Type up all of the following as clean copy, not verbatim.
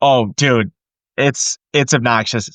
Oh, dude, it's obnoxious.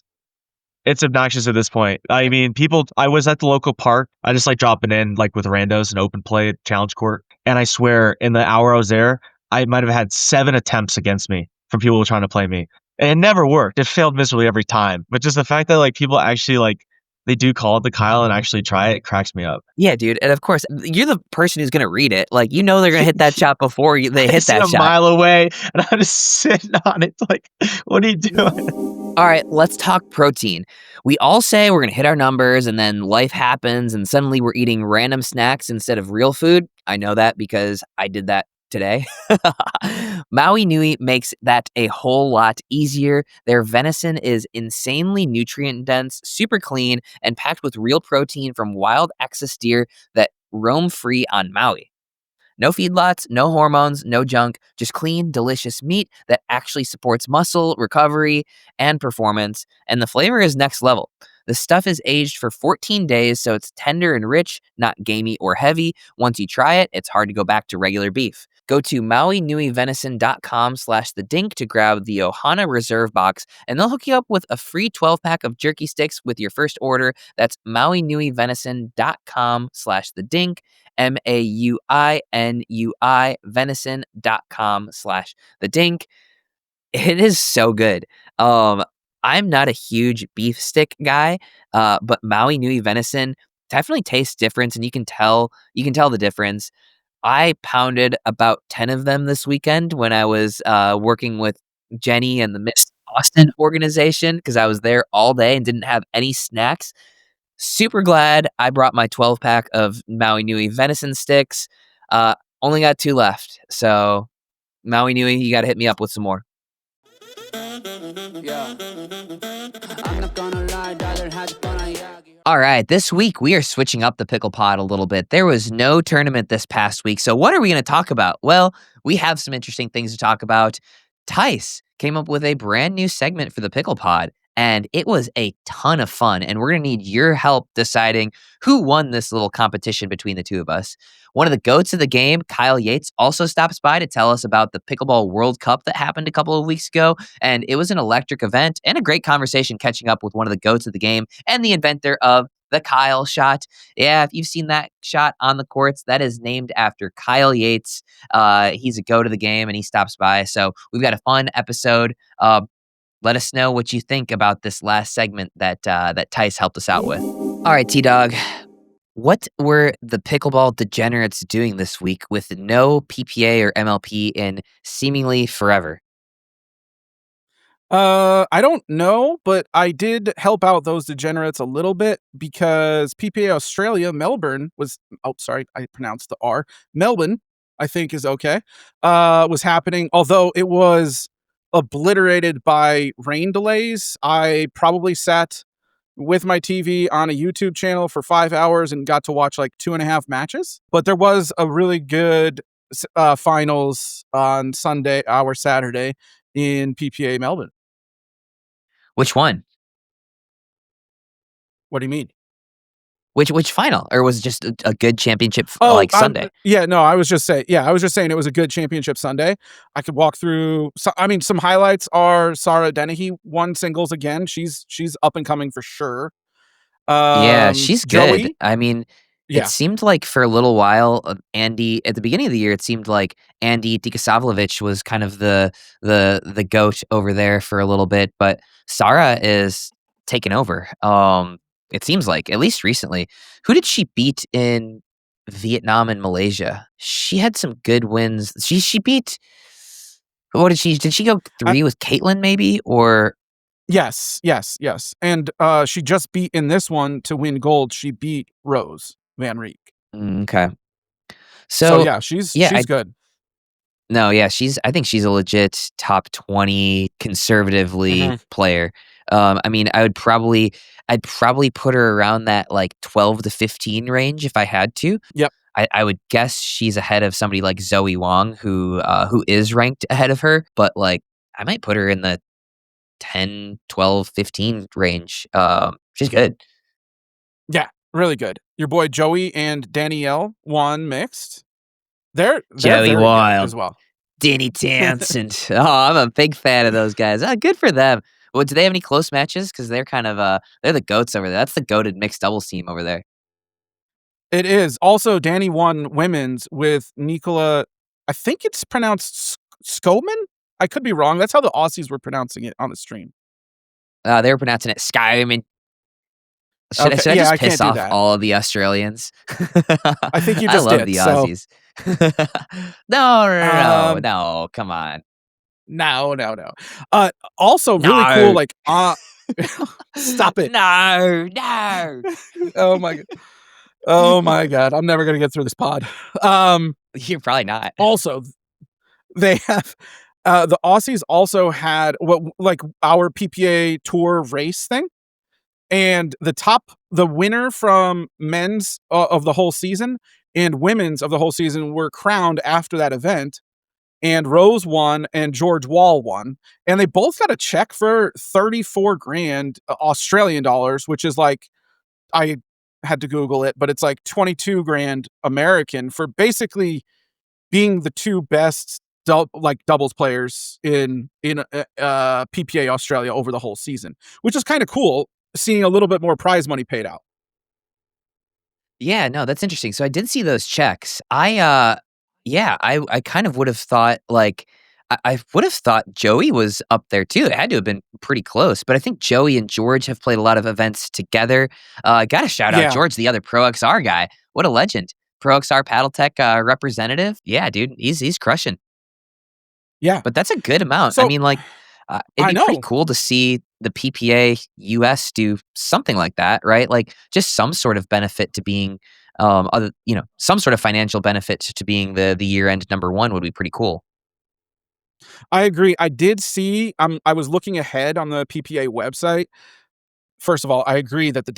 It's obnoxious at this point. I mean, I was at the local park. I just like dropping in like with randos and open play at challenge court. And I swear in the hour I was there, I might have had 7 attempts against me from people trying to play me. And it never worked. It failed miserably every time. But just the fact that like people actually like they do call it the Kyle and actually try it cracks me up. Yeah, dude. And of course, you're the person who's going to read it. Like, they're going to hit that shot before they I hit see that a shot. mile away and I'm just sitting on it like, what are you doing? All right, let's talk protein. We all say we're going to hit our numbers and then life happens and suddenly we're eating random snacks instead of real food. I know that because I did that today. Maui Nui makes that a whole lot easier. Their venison is insanely nutrient dense, super clean, and packed with real protein from wild excess deer that roam free on Maui. No feedlots, no hormones, no junk, just clean, delicious meat that actually supports muscle, recovery, and performance. And the flavor is next level. The stuff is aged for 14 days, so it's tender and rich, not gamey or heavy. Once you try it, it's hard to go back to regular beef. Go to mauinuivenison.com/thedink to grab the Ohana Reserve box, and they'll hook you up with a free 12-pack of jerky sticks with your first order. That's mauinuivenison.com/thedink. MAUINUI venison.com/thedink. It is so good. I'm not a huge beef stick guy, but Maui Nui venison definitely tastes different, and you can tell the difference. I pounded about 10 of them this weekend when I was working with Jenny and the Miss Austin organization because I was there all day and didn't have any snacks. Super glad I brought my 12-pack of Maui Nui venison sticks. Only got 2 left. So, Maui Nui, you got to hit me up with some more. All right, this week we are switching up the PicklePod a little bit. There was no tournament this past week. So, what are we going to talk about? Well, we have some interesting things to talk about. Tice came up with a brand new segment for the PicklePod, and it was a ton of fun. And we're going to need your help deciding who won this little competition between the two of us. One of the goats of the game, Kyle Yates, also stops by to tell us about the Pickleball World Cup that happened a couple of weeks ago. And it was an electric event and a great conversation catching up with one of the goats of the game and the inventor of the Kyle shot. Yeah, if you've seen that shot on the courts, that is named after Kyle Yates. He's a goat of the game and he stops by. So we've got a fun episode. Let us know what you think about this last segment that Tice helped us out with. All right, T-Dog. What were the pickleball degenerates doing this week with no PPA or MLP in seemingly forever? I don't know, but I did help out those degenerates a little bit because PPA Australia, Melbourne was, oh, sorry, I pronounced the R. Melbourne, I think is okay, was happening. Although it was obliterated by rain delays, I probably sat with my TV on a YouTube channel for 5 hours and got to watch like 2.5 matches. But there was a really good finals on Saturday in PPA Melbourne. Which one? What do you mean? Which final? Or was it just a good championship Sunday? Yeah, no, I was just saying it was a good championship Sunday. I could walk through some highlights are Sarah Dennehy won singles again. She's up and coming for sure. Yeah, she's good. Joey, I mean, yeah. it seemed like for a little while, Andy at the beginning of the year, it seemed like Andy Dikasavljevic was kind of the goat over there for a little bit, but Sarah is taking over. It seems like at least recently. Who did she beat in Vietnam and Malaysia? She had some good wins. She beat. What did she? Did she go 3 with Caitlin maybe or? Yes. And she just beat in this one to win gold. She beat Rose Van Reek. Okay. So yeah, she's good. No, yeah, I think she's a legit top 20 conservatively player. I mean, I'd probably put her around that like 12 to 15 range if I had to. Yep. I would guess she's ahead of somebody like Zoe Wong who is ranked ahead of her, but like I might put her in the 10, 12, 15 range. She's good. Yeah, really good. Your boy Joey and Danielle won mixed. They're Joey very Wild good as well. Danny Townsend. Oh, I'm a big fan of those guys. Good for them. Well, do they have any close matches? Because they're kind of they're the goats over there. That's the goated mixed doubles team over there. It is. Also, Danny won women's with Nicola, I think it's pronounced Skoman? I could be wrong. That's how the Aussies were pronouncing it on the stream. They were pronouncing it Sky. I mean, should Okay, I yeah, just I can't piss do off that. all of the Australians? I think you I just love did, the so Aussies. No, um, no, come on. no. Also really cool, No. like, stop it. No. Oh my god. Oh my god, I'm never gonna get through this pod. You're probably not. Also, they have, the Aussies also had what like our PPA Tour race thing, and the winner from men's of the whole season and women's of the whole season were crowned after that event. And Rose won and George Wall won, and they both got a check for 34 grand Australian dollars, which is like, I had to Google it, but it's like 22 grand American for basically being the two best doubles players in PPA Australia over the whole season, which is kind of cool, seeing a little bit more prize money paid out. Yeah, no, that's interesting. So I did see those checks. Yeah, I kind of would have thought like I would have thought Joey was up there too. It had to have been pretty close, but I think Joey and George have played a lot of events together. Got to shout out Yeah, George, the other Pro XR guy. What a legend. Pro XR Paddle Tech representative. Yeah, dude, he's crushing. yeah. But that's a good amount. I So mean, like, it'd I be pretty know. cool to see the PPA US do something like that, right? Like, just some sort of benefit to being, some sort of financial benefit to being the year end number one would be pretty cool. I agree. I did see. I was looking ahead on the PPA website. First of all, I agree that the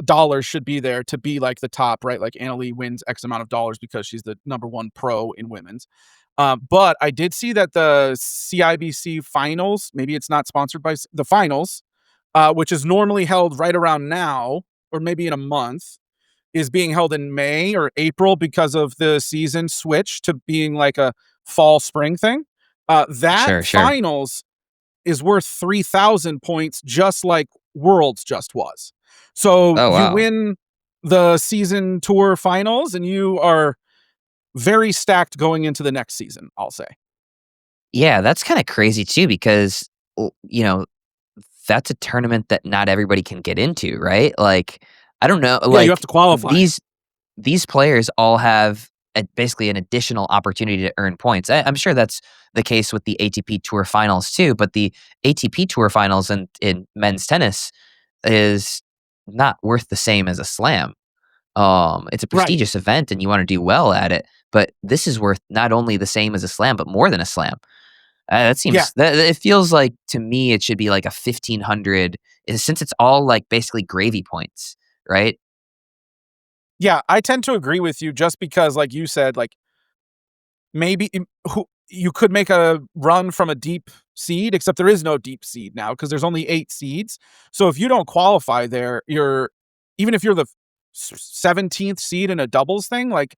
dollars should be there to be like the top, right? Like Anna Leigh wins X amount of dollars because she's the number one pro in women's. But I did see that the CIBC finals, maybe it's not sponsored by the finals, which is normally held right around now or maybe in a month, is being held in May or April because of the season switch to being like a fall spring thing. That Sure. finals is worth 3,000 points, just like Worlds just was. So Oh you wow. win the season tour finals and you are very stacked going into the next season, I'll say. Yeah, that's kind of crazy too because that's a tournament that not everybody can get into, right? Like, I don't know, Yeah, you have like to qualify. these players all have basically an additional opportunity to earn points. I'm sure that's the case with the ATP Tour Finals too, but the ATP Tour Finals in men's tennis is not worth the same as a slam. It's a Right. prestigious event and you want to do well at it, but this is worth not only the same as a slam, but more than a slam. That Yeah. seems it feels like to me it should be like a 1,500 since it's all like basically gravy points, right? Yeah, I tend to agree with you just because, like you said, like maybe you could make a run from a deep seed, except there is no deep seed now because there's only 8 seeds. So if you don't qualify there, even if you're the 17th seed in a doubles thing, like,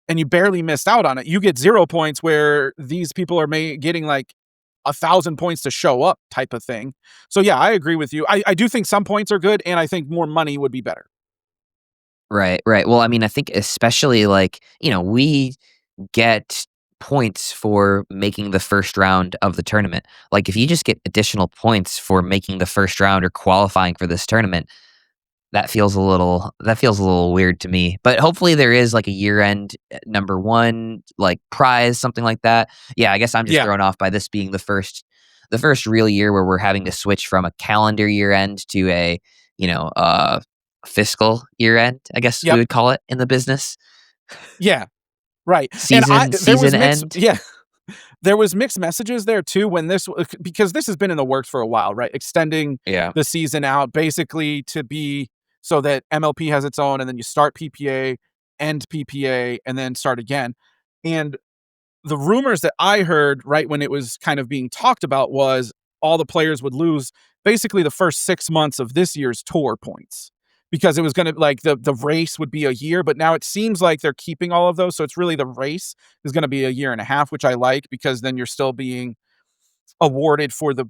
and you barely missed out on it, you get 0 points where these people are getting like 1,000 points to show up type of thing. So yeah, I agree with you. I do think some points are good, and I think more money would be better. Right. Well, I mean, I think especially like, we get points for making the first round of the tournament. Like if you just get additional points for making the first round or qualifying for this tournament, that feels a little weird to me. But hopefully there is like a year-end number one like prize, something like that. Yeah, I guess I'm just Yeah. thrown off by this being the first real year where we're having to switch from a calendar year end to a, fiscal year end, I guess we Yep. would call it in the business. Yeah. Right. And Season there was season mixed, end. yeah, there was mixed messages there too when because this has been in the works for a while, right? Extending Yeah. the season out basically to be so that MLP has its own, and then you start PPA, end PPA, and then start again. And the rumors that I heard right when it was kind of being talked about was all the players would lose basically the first 6 months of this year's tour points because it was going to like the race would be a year, but now it seems like they're keeping all of those. So it's really the race is going to be a year and a half, which I like because then you're still being awarded for the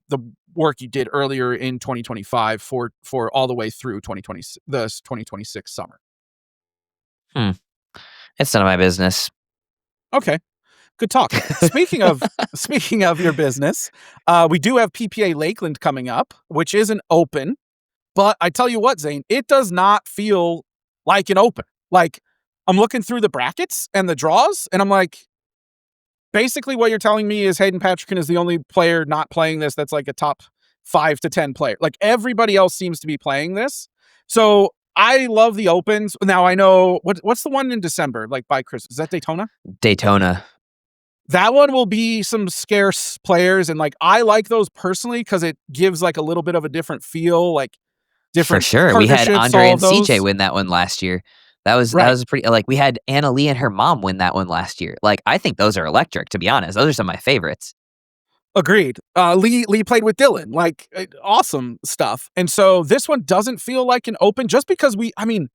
work you did earlier in 2025 for all the way through 2020 the 2026 summer. It's none of my business. Okay. Good talk. Speaking of your business, we do have PPA Lakeland coming up, which is an open. But I tell you what, Zane, it does not feel like an open. Like, I'm looking through the brackets and the draws, and I'm like, basically what you're telling me is Hayden Patrick is the only player not playing this that's like a top 5 to 10 player. Like, everybody else seems to be playing this. So I love the opens. Now, I know, what's the one in December, like by Christmas? Is that Daytona? Daytona. That one will be some scarce players, and like I like those personally because it gives like a little bit of a different feel, like different For sure. We had partnerships, Andre all and of CJ those. win that one last year. That was Right. pretty, like, we had Anna Lee and her mom win that one last year. Like, I think those are electric, to be honest. Those are some of my favorites. Agreed. Lee played with Dylan, like awesome stuff. And so this one doesn't feel like an open just because I mean,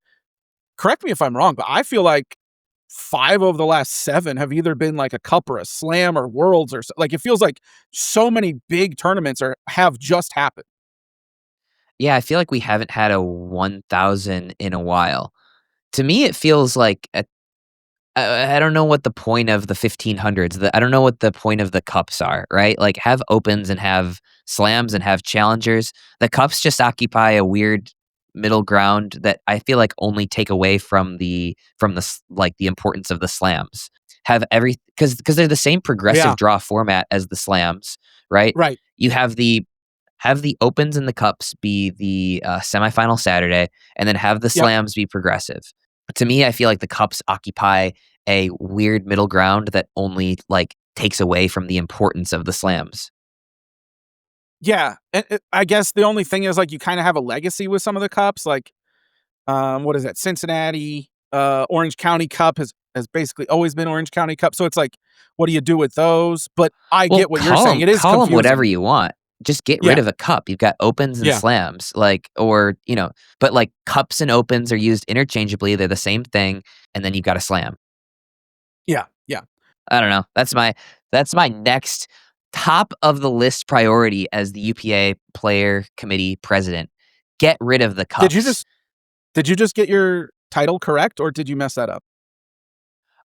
correct me if I'm wrong, but I feel like 5 of the last 7 have either been like a cup or a slam or worlds or like, it feels like so many big tournaments have just happened. Yeah, I feel like we haven't had a 1,000 in a while. To me, it feels like I don't know what the point of the 1500s. I don't know what the point of the cups are, right? Like, have opens and have slams and have challengers. The cups just occupy a weird middle ground that I feel like only take away from the like the importance of the slams. Have because they're the same progressive Yeah. draw format as the slams, right? Right. You have the opens and the cups be the semifinal Saturday, and then have the slams be progressive. To me, I feel like the cups occupy a weird middle ground that only like takes away from the importance of the slams. Yeah, and I guess the only thing is like you kind of have a legacy with some of the cups, like what is that? Cincinnati, Orange County Cup has basically always been Orange County Cup. So it's like, what do you do with those? But I get what you're saying. It is call them confusing. whatever you want. Just get rid of a cup. You've got opens and slams, like, or but like cups and opens are used interchangeably. They're the same thing, and then you've got a slam. Yeah. I don't know. That's my next top of the list priority as the UPA player committee president. Get rid of the cups. Did you just get your title correct, or did you mess that up?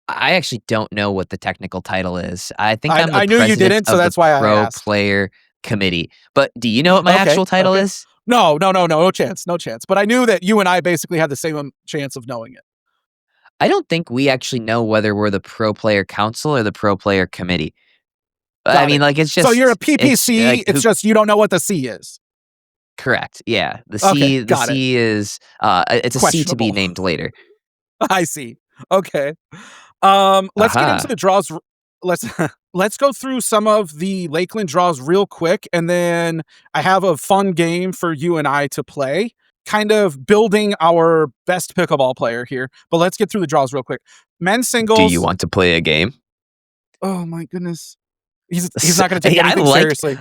I actually don't know what the technical title is. I think I knew you didn't, so that's why I asked. Player committee. But do you know what my actual title is? No chance. But I knew that you and I basically had the same chance of knowing it. I don't think we actually know whether we're the pro player council or the pro player committee. I mean, like, it's just, so you're a PPC. It's just you don't know what the C is. Correct. Yeah, the C. The C is it's a C to be named later. I see. Okay. Let's get into the draws. Let's go through some of the Lakeland draws real quick, and then I have a fun game for you and I to play, kind of building our best pickleball player here. But let's get through the draws real quick. Men's singles. Do you want to play a game? Oh my goodness. He's not going to take anything seriously.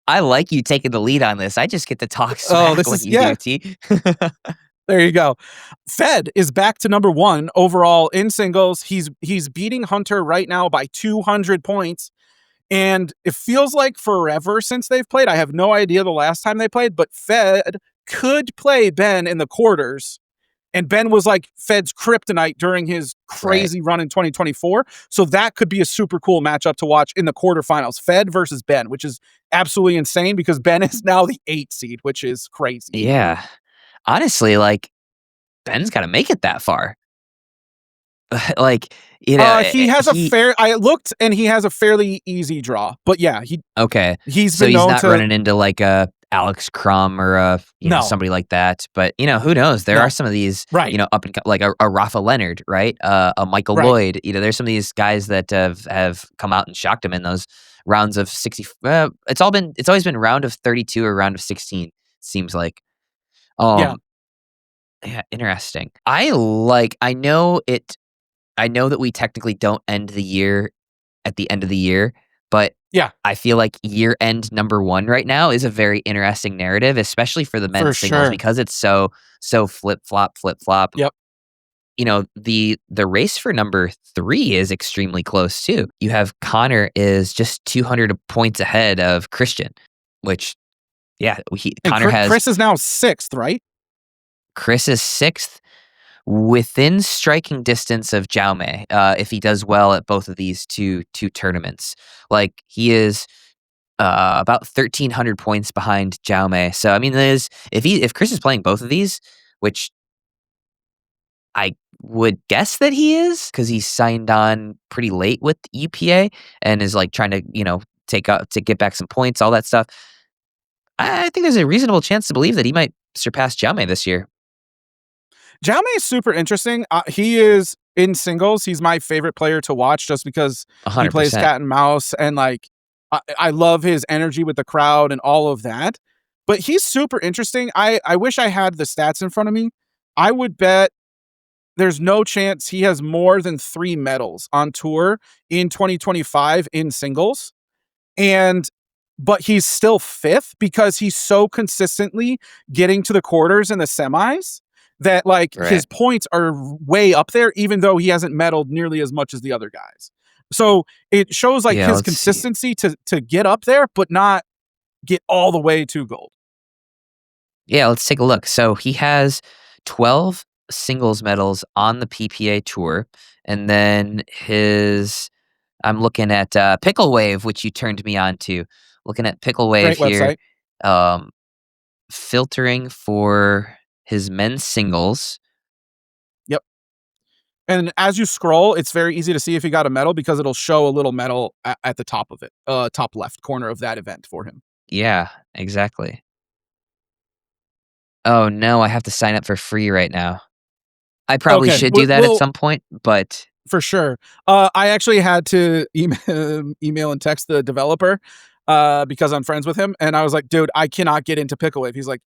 I like you taking the lead on this. I just get to talk smack when you do, T. There you go. Fed is back to number 1 overall in singles. He's beating Hunter right now by 200 points. And it feels like forever since they've played. I have no idea the last time they played, but Fed could play Ben in the quarters. And Ben was like Fed's kryptonite during his crazy run in 2024. So that could be a super cool matchup to watch in the quarterfinals. Fed versus Ben, which is absolutely insane because Ben is now the 8 seed, which is crazy. Yeah. Honestly, like, Ben's got to make it that far. Like, he has I looked and he has a fairly easy draw, but yeah, he's not running into like a Alex Crum or somebody like that. But who knows? There are some of these, up and like a Rafa Leonard, right? A Michael Lloyd. There's some of these guys that have come out and shocked him in those rounds of 60. It's always been round of 32 or round of 16. Seems like. Yeah, interesting. I know that we technically don't end the year at the end of the year, but Yeah. I feel like year-end number 1 right now is a very interesting narrative, especially for the For men's singles sure. because it's so flip-flop, flip-flop. Yep. You know, the race for number 3 is extremely close too. You have Connor is just 200 points ahead of Christian, which, yeah, And Connor has Chris is now 6th, right? Chris is 6th within striking distance of Jaume, if he does well at both of these two tournaments. Like, he is about 1,300 points behind Jaume. So, I mean, if Chris is playing both of these, which I would guess that he is, because he signed on pretty late with UPA and is like trying to, to get back some points, all that stuff. I think there's a reasonable chance to believe that he might surpass Jaume this year. Jaume is super interesting. He is in singles. He's my favorite player to watch just because he plays 100%. cat and mouse, and like I love his energy with the crowd and all of that. But he's super interesting. I wish I had the stats in front of me. I would bet there's no chance he has more than 3 medals on tour in 2025 in singles. But he's still 5th because he's so consistently getting to the quarters and the semis that like Right. his points are way up there, even though he hasn't medaled nearly as much as the other guys. So it shows like Yeah, his let's see. consistency to get up there, but not get all the way to gold. Yeah, let's take a look. So he has 12 singles medals on the PPA tour, and then I'm looking at Pickle Wave, which you turned me on to. Looking at Pickle Wave Great here, website. filtering for his men's singles. Yep. And as you scroll, it's very easy to see if he got a medal because it'll show a little medal at the top of it, top left corner of that event for him. Yeah, exactly. Oh no, I have to sign up for free right now. I probably Okay, should do that at well, some point, but for sure. I actually had to email and text the developer because I'm friends with him, and I was like, "Dude, I cannot get into Picklewave." He's like,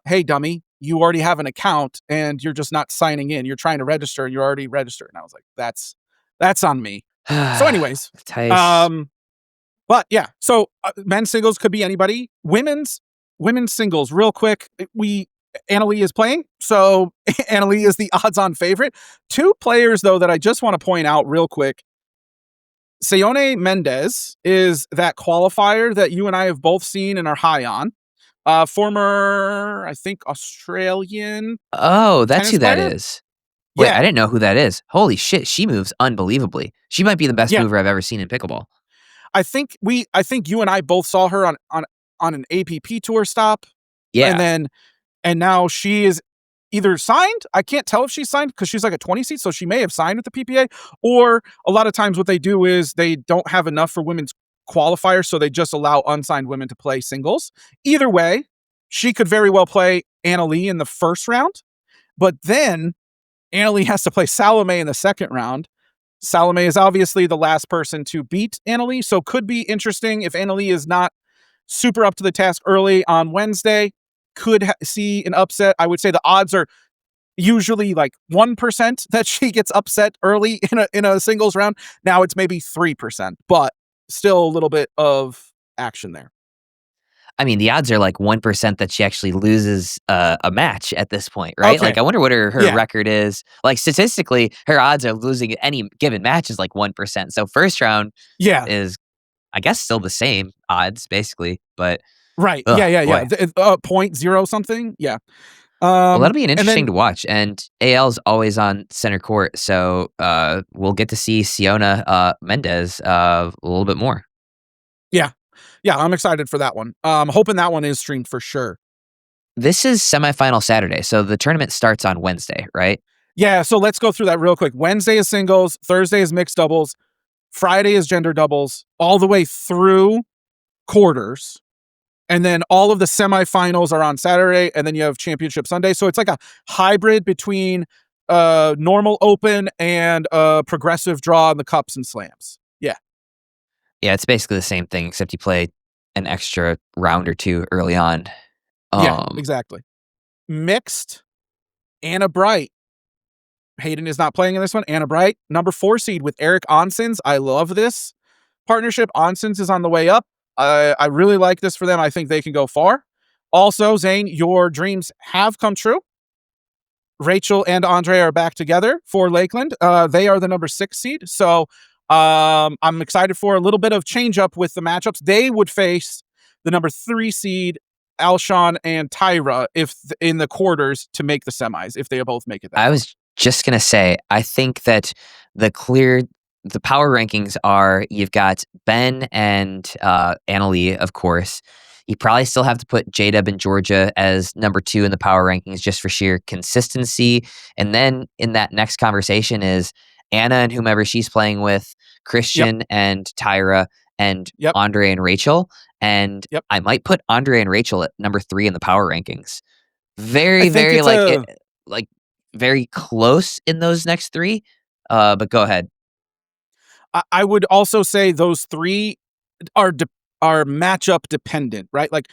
"Hey, dummy, you already have an account, and you're just not signing in. You're trying to register, and you're already registered." And I was like, "That's on me." So, anyways, Tice. um, but yeah, so men's singles could be anybody. Women's singles, real quick. Annalie is playing, so Annalie is the odds-on favorite. 2 players though that I just want to point out real quick. Seone Mendez is that qualifier that you and I have both seen and are high on. Former, I think, Australian Oh, that's tennis who that player. is. Wait, I Yeah, didn't know who that is. Holy shit, she moves unbelievably. She might be the best yeah. mover I've ever seen in pickleball. I think you and I both saw her on an APP tour stop, and Yeah. then and now she is either signed. I can't tell if she's signed because she's like a 20 seat, so she may have signed with the PPA. Or a lot of times, what they do is they don't have enough for women's qualifiers, so they just allow unsigned women to play singles. Either way, she could very well play Annalie in the first round, but then Annalie has to play Salome in the second round. Salome is obviously the last person to beat Annalie, so could be interesting if Annalie is not super up to the task early on Wednesday. Could see an upset. I would say the odds are usually like 1% that she gets upset early in a singles round. Now it's maybe 3%, but still a little bit of action there. I mean, the odds are like 1% that she actually loses a match at this point, right? Okay. Like, I wonder what her Yeah. record is. Like, statistically, her odds of losing any given match is like 1%. So, first round Yeah. is, I guess, still the same odds, basically. But, Right. oh, Yeah. boy. 0.0 something. Yeah. Well, that'll be an And interesting then to watch. And AL's always on center court. So, we'll get to see Seone Mendez a little bit more. yeah, I'm excited for that one. Hoping that one is streamed for sure. This is semifinal Saturday. So, the tournament starts on Wednesday, right? Yeah, so let's go through that real quick. Wednesday is singles, Thursday is mixed doubles, Friday is gender doubles, all the way through quarters. And then all of the semifinals are on Saturday, and then you have championship Sunday. So it's like a hybrid between normal open and progressive draw in the cups and slams. Yeah. Yeah, it's basically the same thing, except you play an extra round or two early on. Yeah, exactly. Mixed, Anna Bright. Hayden is not playing in this one. Anna Bright, number 4 seed with Eric Onsens. I love this. partnership. Onsens is on the way up. I really like this for them. I think they can go far. Also, Zane, your dreams have come true. Rachel and Andre are back together for Lakeland. They are the number 6 seed. So I'm excited for a little bit of change up with the matchups. They would face the number 3 seed Alshon and Tyra in the quarters to make the semis if they both make it that I far. was just gonna say, I think that the power rankings are you've got Ben and Annalie, of course. You probably still have to put J-Dub and Georgia as number 2 in the power rankings just for sheer consistency. And then in that next conversation is Anna and whomever she's playing with, Christian and Tyra, and Andre and Rachel. And I might put Andre and Rachel at number 3 in the power rankings. Very, very like very close in those next 3. But go ahead. I would also say those 3 are matchup dependent, right? Like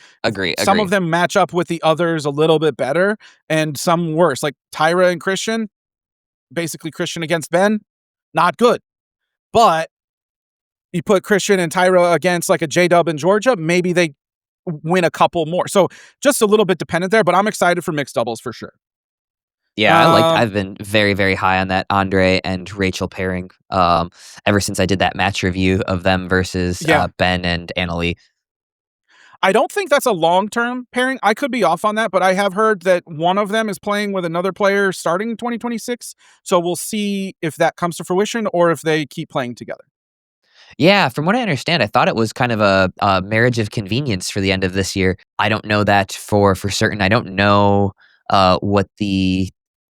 some of them match up with the others a little bit better and some worse. Like Tyra and Christian, basically Christian against Ben, not good. But you put Christian and Tyra against like a J-Dub and Georgia, maybe they win a couple more. So just a little bit dependent there, but I'm excited for mixed doubles for sure. Yeah, I've been very, very high on that Andre and Rachel pairing ever since I did that match review of them versus Ben and Annalie. I don't think that's a long-term pairing. I could be off on that, but I have heard that one of them is playing with another player starting in 2026. So we'll see if that comes to fruition or if they keep playing together. Yeah, from what I understand, I thought it was kind of a marriage of convenience for the end of this year. I don't know that for certain. I don't know what the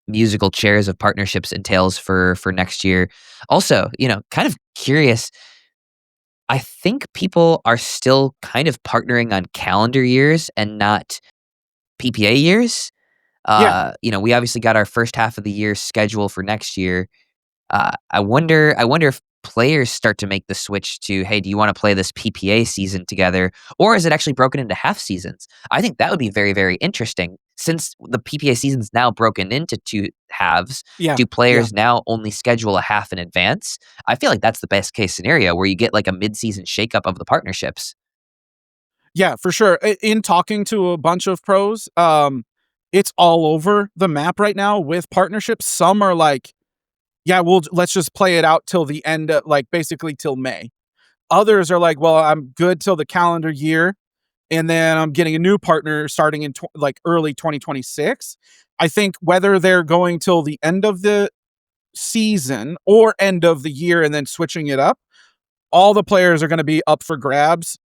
musical chairs of partnerships entails for next year. Also, kind of curious. I think people are still kind of partnering on calendar years and not PPA years. We obviously got our first half of the year schedule for next year. I wonder if players start to make the switch to, hey, do you want to play this PPA season together, or is it actually broken into half seasons? I think that would be very, very interesting. Since the PPA season's now broken into 2 halves, do players now only schedule a half in advance? I feel like that's the best case scenario where you get like a mid-season shakeup of the partnerships. Yeah, for sure. In talking to a bunch of pros, it's all over the map right now with partnerships. Some are like, let's just play it out till the end, basically till May. Others are like, well, I'm good till the calendar year, and then I'm getting a new partner starting in early 2026. I think whether they're going till the end of the season or end of the year and then switching it up, all the players are going to be up for grabs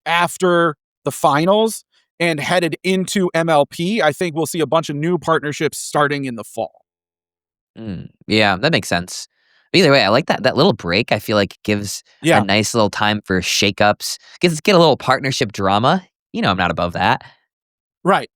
after the finals and headed into MLP. I think we'll see a bunch of new partnerships starting in the fall. Yeah, that makes sense. But either way, I like that little break. I feel like gives a nice little time for shakeups. Get a little partnership drama. I'm not above that. Right.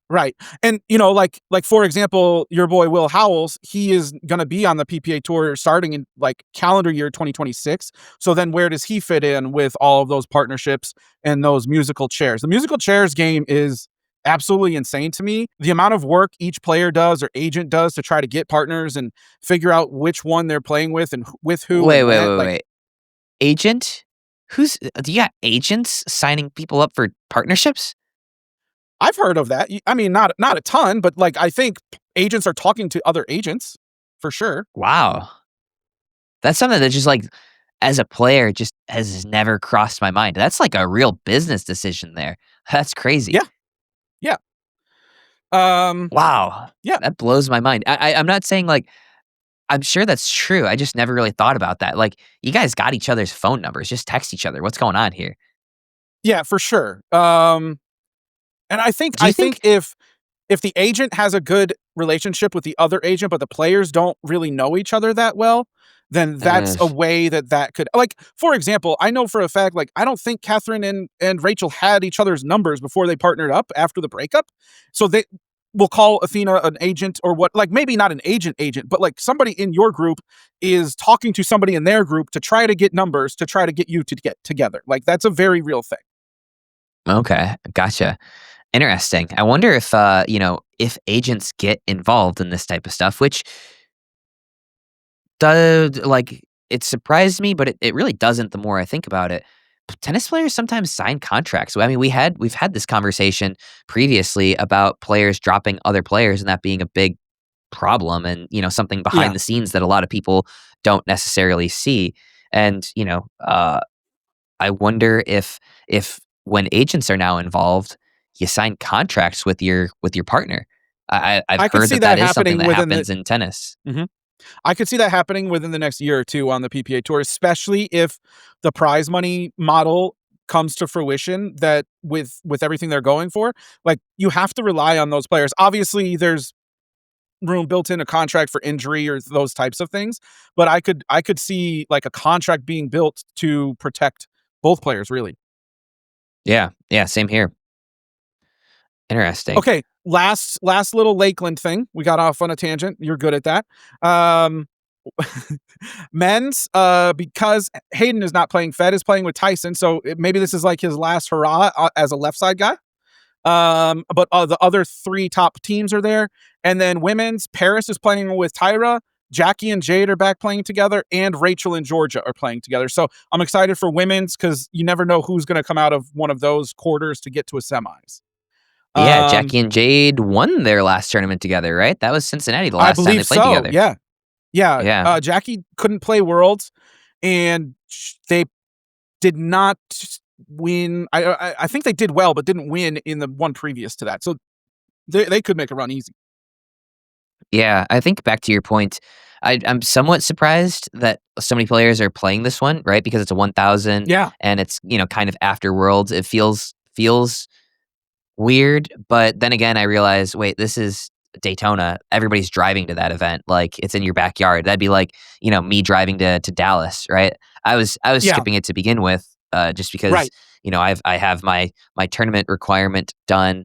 And like for example, your boy Will Howells, he is going to be on the PPA tour starting in calendar year 2026. So then where does he fit in with all of those partnerships and those musical chairs? The musical chairs game is absolutely insane to me. The amount of work each player does or agent does to try to get partners and figure out which one they're playing with and with who. Wait. Agent? Do you got agents signing people up for partnerships? I've heard of that. I mean, not a ton, but I think agents are talking to other agents for sure. Wow. That's something that just as a player just has never crossed my mind. That's like a real business decision there. That's crazy. Yeah. Wow. Yeah. That blows my mind. I'm not saying I'm sure that's true. I just never really thought about that. You guys got each other's phone numbers. Just text each other. What's going on here? Yeah, for sure. And I think if the agent has a good relationship with the other agent, but the players don't really know each other that well, then that's a way that could, for example, I know for a fact, I don't think Catherine and Rachel had each other's numbers before they partnered up after the breakup. So they will call Athena an agent or what, maybe not an agent, but somebody in your group is talking to somebody in their group to try to get numbers to try to get you to get together. That's a very real thing. Okay. Gotcha. Interesting. I wonder if agents get involved in this type of stuff, which does it surprised me, but it really doesn't the more I think about it. Tennis players sometimes sign contracts. I mean, we've had this conversation previously about players dropping other players and that being a big problem and, something behind Yeah. the scenes that a lot of people don't necessarily see. And, I wonder if when agents are now involved, you sign contracts with your partner. I've I could heard see that that is something happening that within the happens in tennis. I could see that happening within the next year or two on the PPA tour, especially if the prize money model comes to fruition, that with everything they're going for, like, you have to rely on those players. Obviously, there's room built in a contract for injury or those types of things, but I could see like a contract being built to protect both players, really. Yeah, yeah, same here. Interesting. Okay, last little Lakeland thing. We got off on a tangent. You're good at that. Um, men's, because Hayden is not playing, Fed is playing with Tyson, so maybe this is like his last hurrah as a left side guy. But the other three top teams are there, and then women's, Paris is playing with Tyra. Jackie and Jade are back playing together, and Rachel and Georgia are playing together. So I'm excited for women's because you never know who's going to come out of one of those quarters to get to a semis. Yeah, Um, Jackie and Jade won their last tournament together, right? That was Cincinnati the I last time they believe played so. together. Yeah. Yeah. Yeah. Jackie couldn't play Worlds, and they did not win. I think they did well, but didn't win in the one previous to that. So they could make a run easy. Yeah, I think back to your point, I'm somewhat surprised that so many players are playing this one, right? Because it's a 1,000 Yeah. and it's, kind of after Worlds. It feels weird, but then again, I realize, wait, this is Daytona. Everybody's driving to that event. Like, it's in your backyard. That'd be like, me driving to Dallas, right? I was Yeah. skipping it to begin with, just because, Right. I have my tournament requirement done.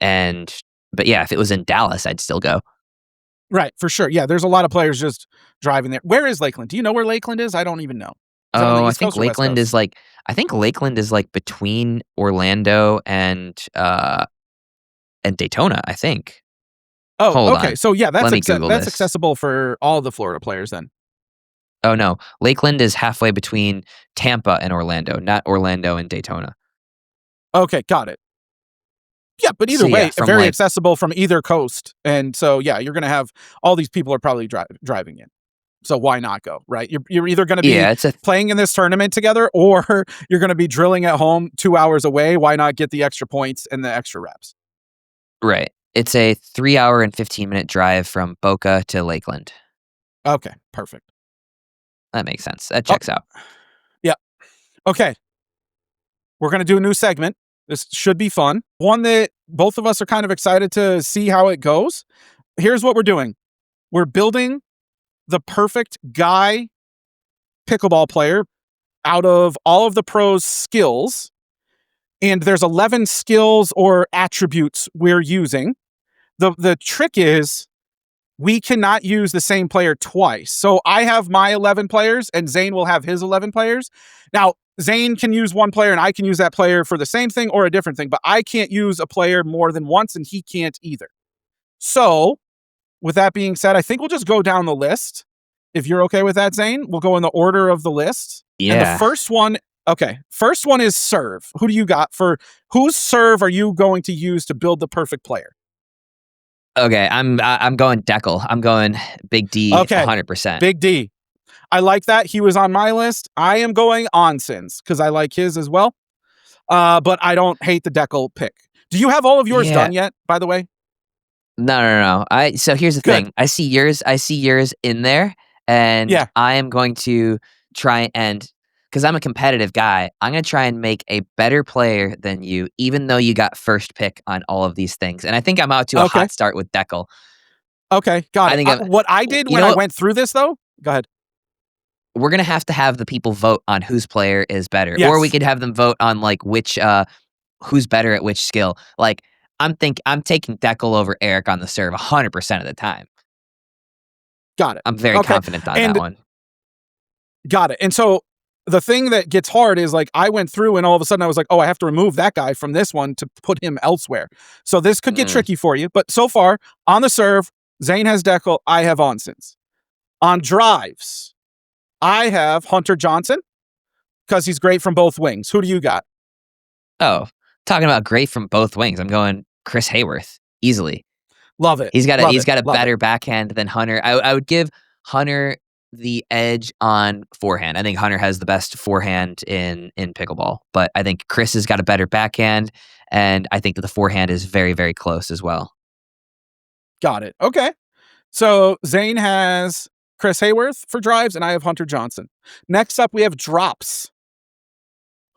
And but yeah, if it was in Dallas, I'd still go. Right. For sure. Yeah. There's a lot of players just driving there. Where is Lakeland? Do you know where Lakeland is? I don't even know. Is that on the Oh, East Coast or West Coast? I think Lakeland is like between Orlando and Daytona, I think. Oh, Hold okay. on. So yeah, Let me Google that's this. accessible for all the Florida players then. Oh no, Lakeland is halfway between Tampa and Orlando, not Orlando and Daytona. Okay, got it. Yeah, but either So yeah, way, from very like accessible from either coast. And so yeah, you're gonna have all these people are probably driving in. So why not go, right? You're either gonna be yeah, it's a playing in this tournament together, or you're gonna be drilling at home 2 hours away. Why not get the extra points and the extra reps? right. It's a 3-hour and 15-minute drive from Boca to Lakeland. Okay, perfect. That makes sense. That Oh, checks out. yeah. Okay. We're gonna do a new segment. This should be fun. One that both of us are kind of excited to see how it goes. Here's what we're doing. We're building the perfect guy pickleball player out of all of the pros' skills. And there's 11 skills or attributes we're using. The trick is we cannot use the same player twice. So I have my 11 players and Zane will have his 11 players. Now, Zane can use one player and I can use that player for the same thing or a different thing, but I can't use a player more than once and he can't either. So, with that being said, I think we'll just go down the list. If you're okay with that, Zane, we'll go in the order of the list. And the Yeah. first one is serve. Who do you got for whose serve are you going to use to build the perfect player? Okay, I'm going Deckel. I'm going Big D, Okay, 100%. Big D. I like that. He was on my list. I am going Onsins because I like his as well. But I don't hate the Deckel pick. Do you have all of yours Yeah. done yet, by the way? No. So here's the Good. thing. I see yours in there, and Yeah. I am going to try and, because I'm a competitive guy, I'm going to try and make a better player than you, even though you got first pick on all of these things. And I think I'm out to a Okay. hot start with Deckel. Okay, got I it. think What I did you when know I what? went through this, though, go ahead. We're going to have the people vote on whose player is better. Or we Yes. could have them vote on like which who's better at which skill. Like I'm taking Deckel over Eric on the serve 100% of the time. Got it. I'm very Okay. confident on And that one. got it. And so the thing that gets hard is like I went through and all of a sudden I was like, oh, I have to remove that guy from this one to put him elsewhere. So this could get tricky for you. But so far on the serve, Zane has Deckel, I have Onsins. On drives, I have Hunter Johnson because he's great from both wings. Who do you got? Oh, talking about great from both wings. I'm going Chris Hayworth easily. Love it. He's got Love a it. better backhand than Hunter. I would give Hunter the edge on forehand. I think Hunter has the best forehand in pickleball, but I think Chris has got a better backhand, and I think that the forehand is very, very close as well. Got it. Okay. So Zane has Chris Hayworth for drives, and I have Hunter Johnson. Next up, we have drops.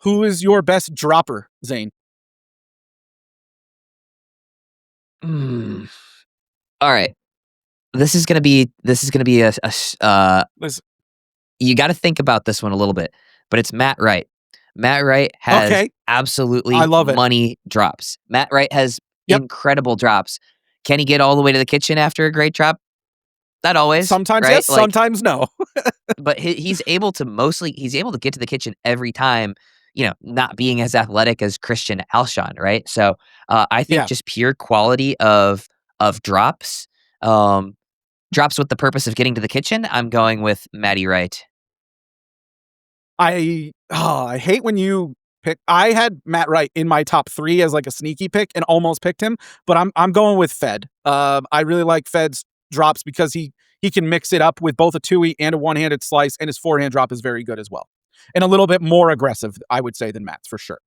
Who is your best dropper, Zane? Mm. All right, this is gonna be Listen, you got to think about this one a little bit, but it's Matt Wright. Matt Wright has okay. absolutely I love it. money drops. Matt Wright has Yep. incredible drops. Can he get all the way to the kitchen after a great drop? Not always. Sometimes right? yes, sometimes no. But he's able to get to the kitchen every time, not being as athletic as Christian Alshon, right? So I think Yeah. just pure quality of drops, drops with the purpose of getting to the kitchen. I'm going with Matty Wright. I hate when you pick. I had Matt Wright in my top 3 as like a sneaky pick and almost picked him, but I'm going with Fed. I really like Fed's drops because he can mix it up with both a 2E and a one-handed slice, and his forehand drop is very good as well, and a little bit more aggressive, I would say, than Matt's for sure.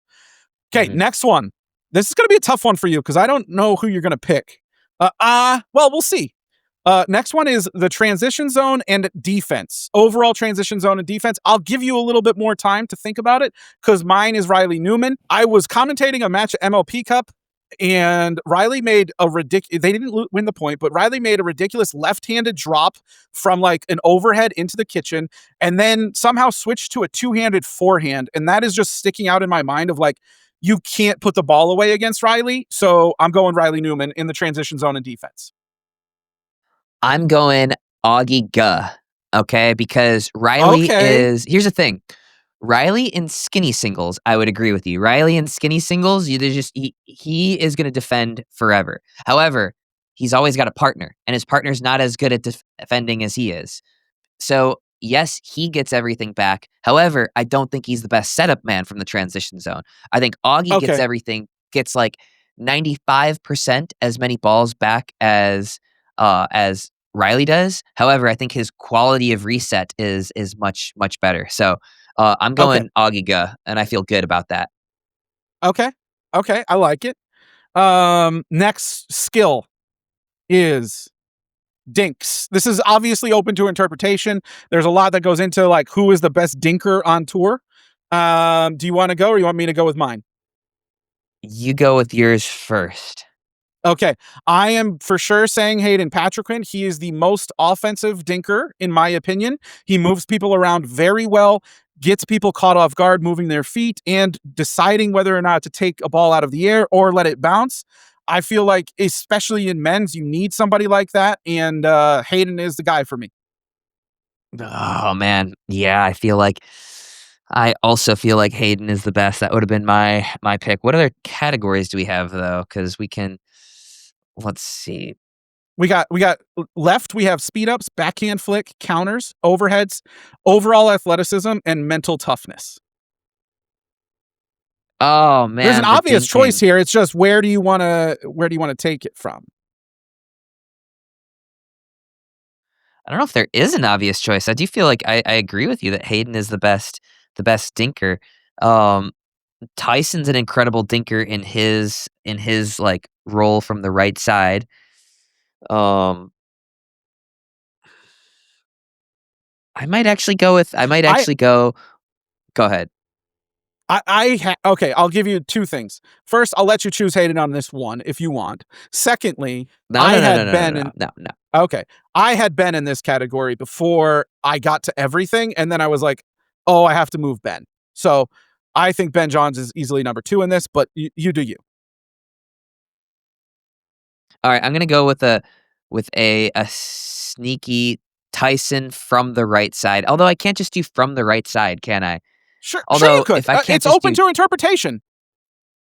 Okay, next one. This is going to be a tough one for you because I don't know who you're going to pick. Well, we'll see. Next one is the transition zone and defense. Overall transition zone and defense. I'll give you a little bit more time to think about it because mine is Riley Newman. I was commentating a match at MLP Cup, and Riley made a ridiculous. They didn't win the point, but Riley made a ridiculous left-handed drop from like an overhead into the kitchen, and then somehow switched to a two-handed forehand, and that is just sticking out in my mind of like, you can't put the ball away against Riley. So I'm going Riley Newman in the transition zone and defense. I'm going Augie Guh, okay? Because Riley is... Here's the thing. Riley in skinny singles, I would agree with you. Riley in skinny singles, he is going to defend forever. However, he's always got a partner, and his partner's not as good at defending as he is. So, yes, he gets everything back. However, I don't think he's the best setup man from the transition zone. I think Augie gets everything, gets like 95% as many balls back as Riley does. However, I think his quality of reset is much, much better. So I'm going Augie Guh, and I feel good about that. Okay. I like it. Next skill is dinks. This is obviously open to interpretation. There's a lot that goes into like who is the best dinker on tour. Do you want to go or you want me to go with mine? You go with yours first. Okay. I am for sure saying Hayden Patriquin. He is the most offensive dinker, in my opinion. He moves people around very well, gets people caught off guard, moving their feet, and deciding whether or not to take a ball out of the air or let it bounce. I feel like, especially in men's, you need somebody like that, and Hayden is the guy for me. Oh, man. Yeah, I also feel like Hayden is the best. That would have been my pick. What other categories do we have, though? Because let's see. We got left. We have speed ups, backhand flick, counters, overheads, overall athleticism, and mental toughness. Oh man, there's an obvious choice here. It's just where do you want to take it from? I don't know if there is an obvious choice. I do feel like I agree with you that Hayden is the best dinker. Tyson's an incredible dinker in his like role from the right side. I might actually go with. Go ahead. Okay, I'll give you two things. First, I'll let you choose Hayden on this one if you want. Secondly, No. Okay, I had Ben in this category before I got to everything, and then I was like, oh, I have to move Ben. So I think Ben Johns is easily number 2 in this, but you do you. All right, I'm gonna go with a sneaky Tyson from the right side. Although I can't just do from the right side, can I? Sure Although you could. If I can't it's open to interpretation.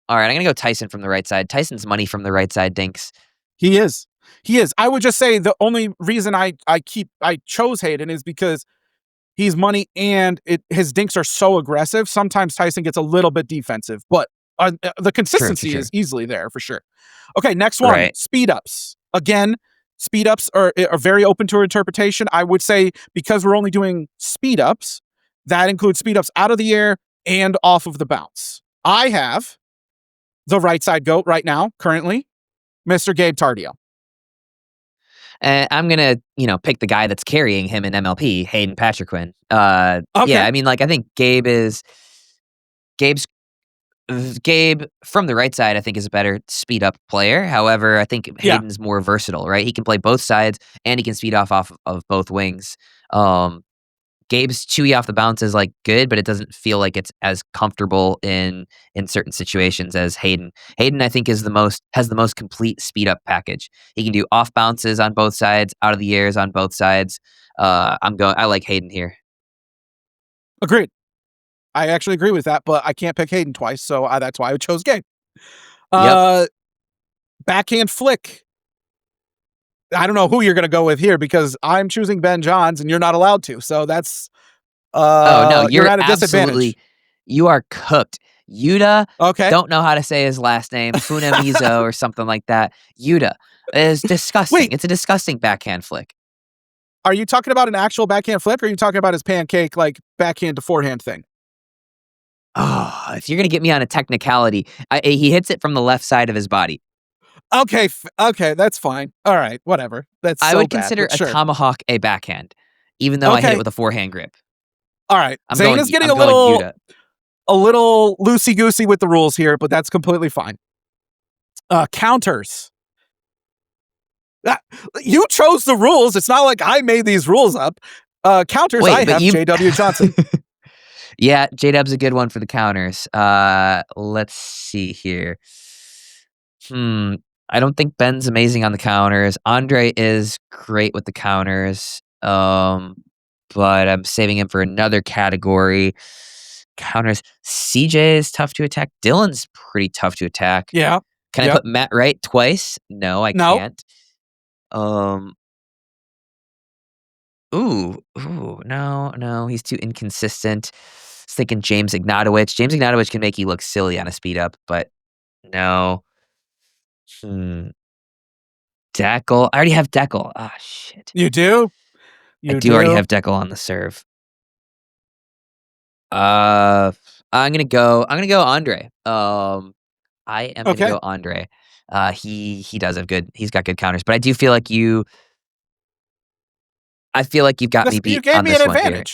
All right, I'm gonna go Tyson from the right side. Tyson's money from the right side, dinks. He is. I would just say the only reason I chose Hayden is because He's money, and his dinks are so aggressive. Sometimes Tyson gets a little bit defensive, but the consistency true. is easily there for sure. Okay, next one, Right. speed ups. Again, speed ups are very open to interpretation. I would say because we're only doing speed ups, that includes speed ups out of the air and off of the bounce. I have the right side goat right now, currently, Mr. Gabe Tardio. And I'm gonna, pick the guy that's carrying him in MLP, Hayden Patriquin. Okay. Yeah, I mean, like I think Gabe's Gabe from the right side, I think, is a better speed up player. However, I think Yeah. Hayden's more versatile, right? He can play both sides and he can speed off of both wings. Gabe's chewy off the bounce is like good, but it doesn't feel like it's as comfortable in certain situations as Hayden. Hayden, I think, has the most complete speed up package. He can do off bounces on both sides, out of the airs on both sides. I like Hayden here. Agreed. I actually agree with that, but I can't pick Hayden twice, so that's why I chose Gabe. Yep. Backhand flick. I don't know who you're going to go with here because I'm choosing Ben Johns and you're not allowed to. So that's Oh no, you're at a disadvantage. You are cooked. Yuta, Okay. don't know how to say his last name, Funamizo or something like that. Yuta is disgusting. Wait. It's a disgusting backhand flick. Are you talking about an actual backhand flick or are you talking about his pancake like backhand to forehand thing? Oh, if you're gonna get me on a technicality, he hits it from the left side of his body. Okay, that's fine. All right, whatever. I would consider a tomahawk a backhand, even though I hit it with a forehand grip. All right, Zane is getting a Yuta. little loosey goosey with the rules here, but that's completely fine. Counters. You chose the rules. It's not like I made these rules up. Counters. Wait, I have J.W. Johnson. Yeah, J-Dub's a good one for the counters. Let's see here. I don't think Ben's amazing on the counters. Andre is great with the counters. But I'm saving him for another category. Counters. CJ is tough to attack. Dylan's pretty tough to attack. Yeah. Can I put Matt Wright twice? No, I can't. No, he's too inconsistent. I was thinking James Ignatowicz. James Ignatowicz can make you look silly on a speed up, but no. Deckel. I already have Deckel. Ah, shit. You do? I do already have Deckel on the serve. I'm gonna go Andre. I am gonna go Andre. He does have he's got good counters, but I do feel like you've got me beat on this one here.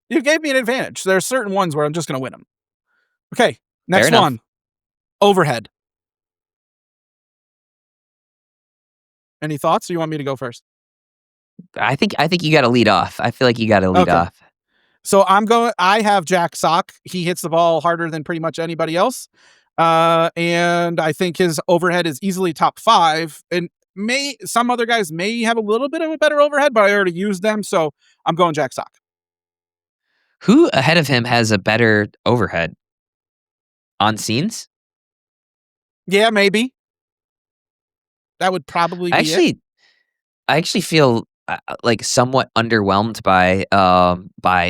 You gave me an advantage. There are certain ones where I'm just going to win them. Okay, next one. Overhead. Any thoughts, or you want me to go first? I think you got to lead off. I feel like you got to lead off. So I have Jack Sock. He hits the ball harder than pretty much anybody else. And I think his overhead is easily top 5. And some other guys may have a little bit of a better overhead, but I already used them. So I'm going Jack Sock. Who ahead of him has a better overhead? On scenes? Yeah, maybe. That would probably be it. I actually feel like somewhat underwhelmed by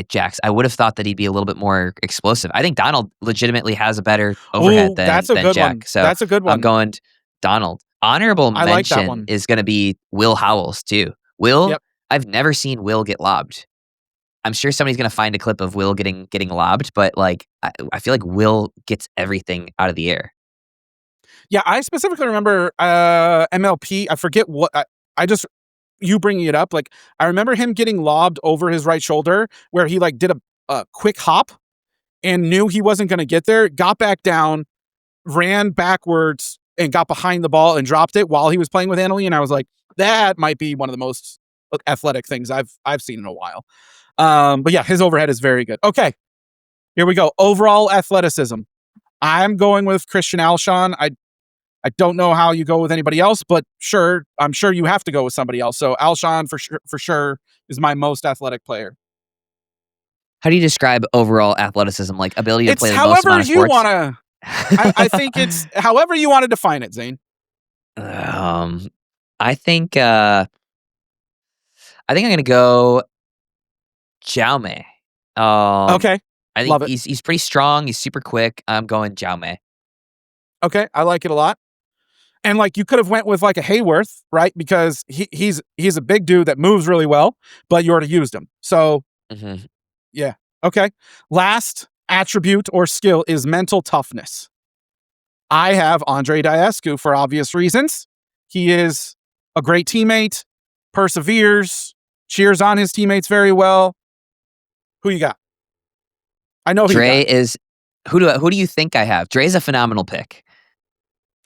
Jax. I would have thought that he'd be a little bit more explosive. I think Donald legitimately has a better overhead than good Jack. One. So that's a good one. I'm going Donald. Honorable mention is going to be Will Howells too. Will, I've never seen Will get lobbed. I'm sure somebody's going to find a clip of Will getting lobbed, but like I feel like Will gets everything out of the air. Yeah, I specifically remember MLP. I forget what you bringing it up. Like I remember him getting lobbed over his right shoulder where he like did a quick hop and knew he wasn't going to get there, got back down, ran backwards and got behind the ball and dropped it while he was playing with Annalie. And I was like, that might be one of the most athletic things I've seen in a while. But yeah, his overhead is very good. Okay, here we go. Overall athleticism. I'm going with Christian Alshon. I don't know how you go with anybody else, but I'm sure you have to go with somebody else. So Alshon for sure is my most athletic player. How do you describe overall athleticism? Like ability to play the most amount of sports? However you want to. I think it's however you want to define it, Zane. I think I'm gonna go Jaume. Okay. I Love think it. he's pretty strong. He's super quick. I'm going Jaume. Okay. I like it a lot. And like you could have went with like a Hayworth, right? Because he's a big dude that moves really well, but you already used him. So Mhm. yeah. Okay. Last attribute or skill is mental toughness. I have Andre Diascu for obvious reasons. He is a great teammate, perseveres, cheers on his teammates very well. Who you got? I know who you Dre got. is who do you think I have? Dre's a phenomenal pick.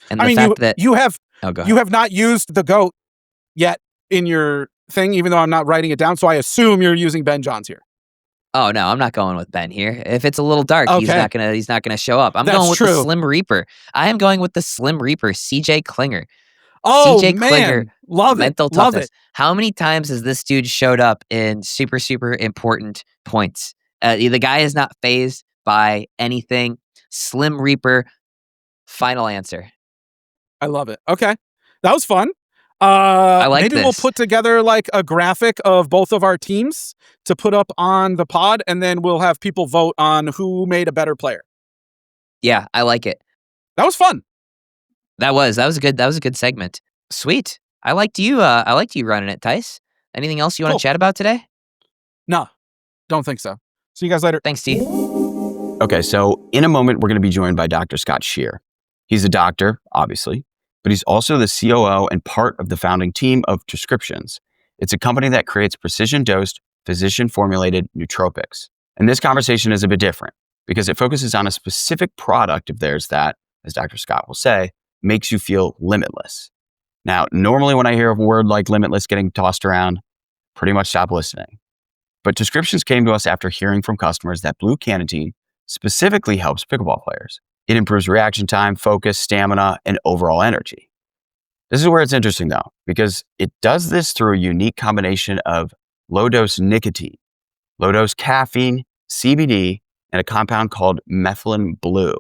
And I the mean, fact that you have go ahead. not used the GOAT yet in your thing, even though I'm not writing it down. So I assume you're using Ben Johns here. Oh no, I'm not going with Ben here. If it's a little dark, he's Okay. not gonna show up. I'm That's going with the true. Slim Reaper. I am going with the Slim Reaper, CJ Klinger. Oh CJ Klinger, man, love it, mental love toughness. it. How many times has this dude showed up in super, super important points? The guy is not phased by anything. Slim Reaper, final answer. I love it. Okay, that was fun. I like Maybe we'll this. put together like a graphic of both of our teams to put up on the pod, and then we'll have people vote on who made a better player. Yeah, I like it. That was fun. That was a good segment. Sweet. I liked you running it, Tice. Anything else you want Cool. to chat about today? No, don't think so. See you guys later. Thanks, T. Okay, so in a moment, we're going to be joined by Dr. Scott Shear. He's a doctor, obviously, but he's also the COO and part of the founding team of Troscriptions. It's a company that creates precision-dosed, physician-formulated nootropics. And this conversation is a bit different because it focuses on a specific product of theirs that, as Dr. Scott will say, makes you feel limitless. Now, normally when I hear a word like limitless getting tossed around, pretty much stop listening. But Troscriptions came to us after hearing from customers that blue Cannatine specifically helps pickleball players. It improves reaction time, focus, stamina, and overall energy. This is where it's interesting though, because it does this through a unique combination of low-dose nicotine, low-dose caffeine, CBD, and a compound called Methylene blue.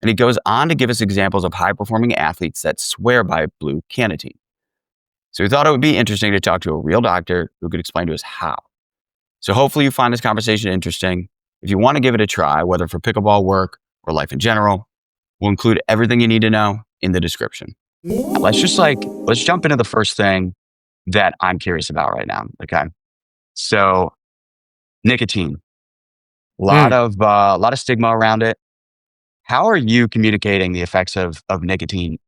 And he goes on to give us examples of high-performing athletes that swear by blue Cannatine. So we thought it would be interesting to talk to a real doctor who could explain to us how. So hopefully you find this conversation interesting. If you want to give it a try, whether for pickleball work or life in general, we'll include everything you need to know in the description. Let's jump into the first thing that I'm curious about right now. Okay. So nicotine, a lot of stigma around it. How are you communicating the effects of nicotine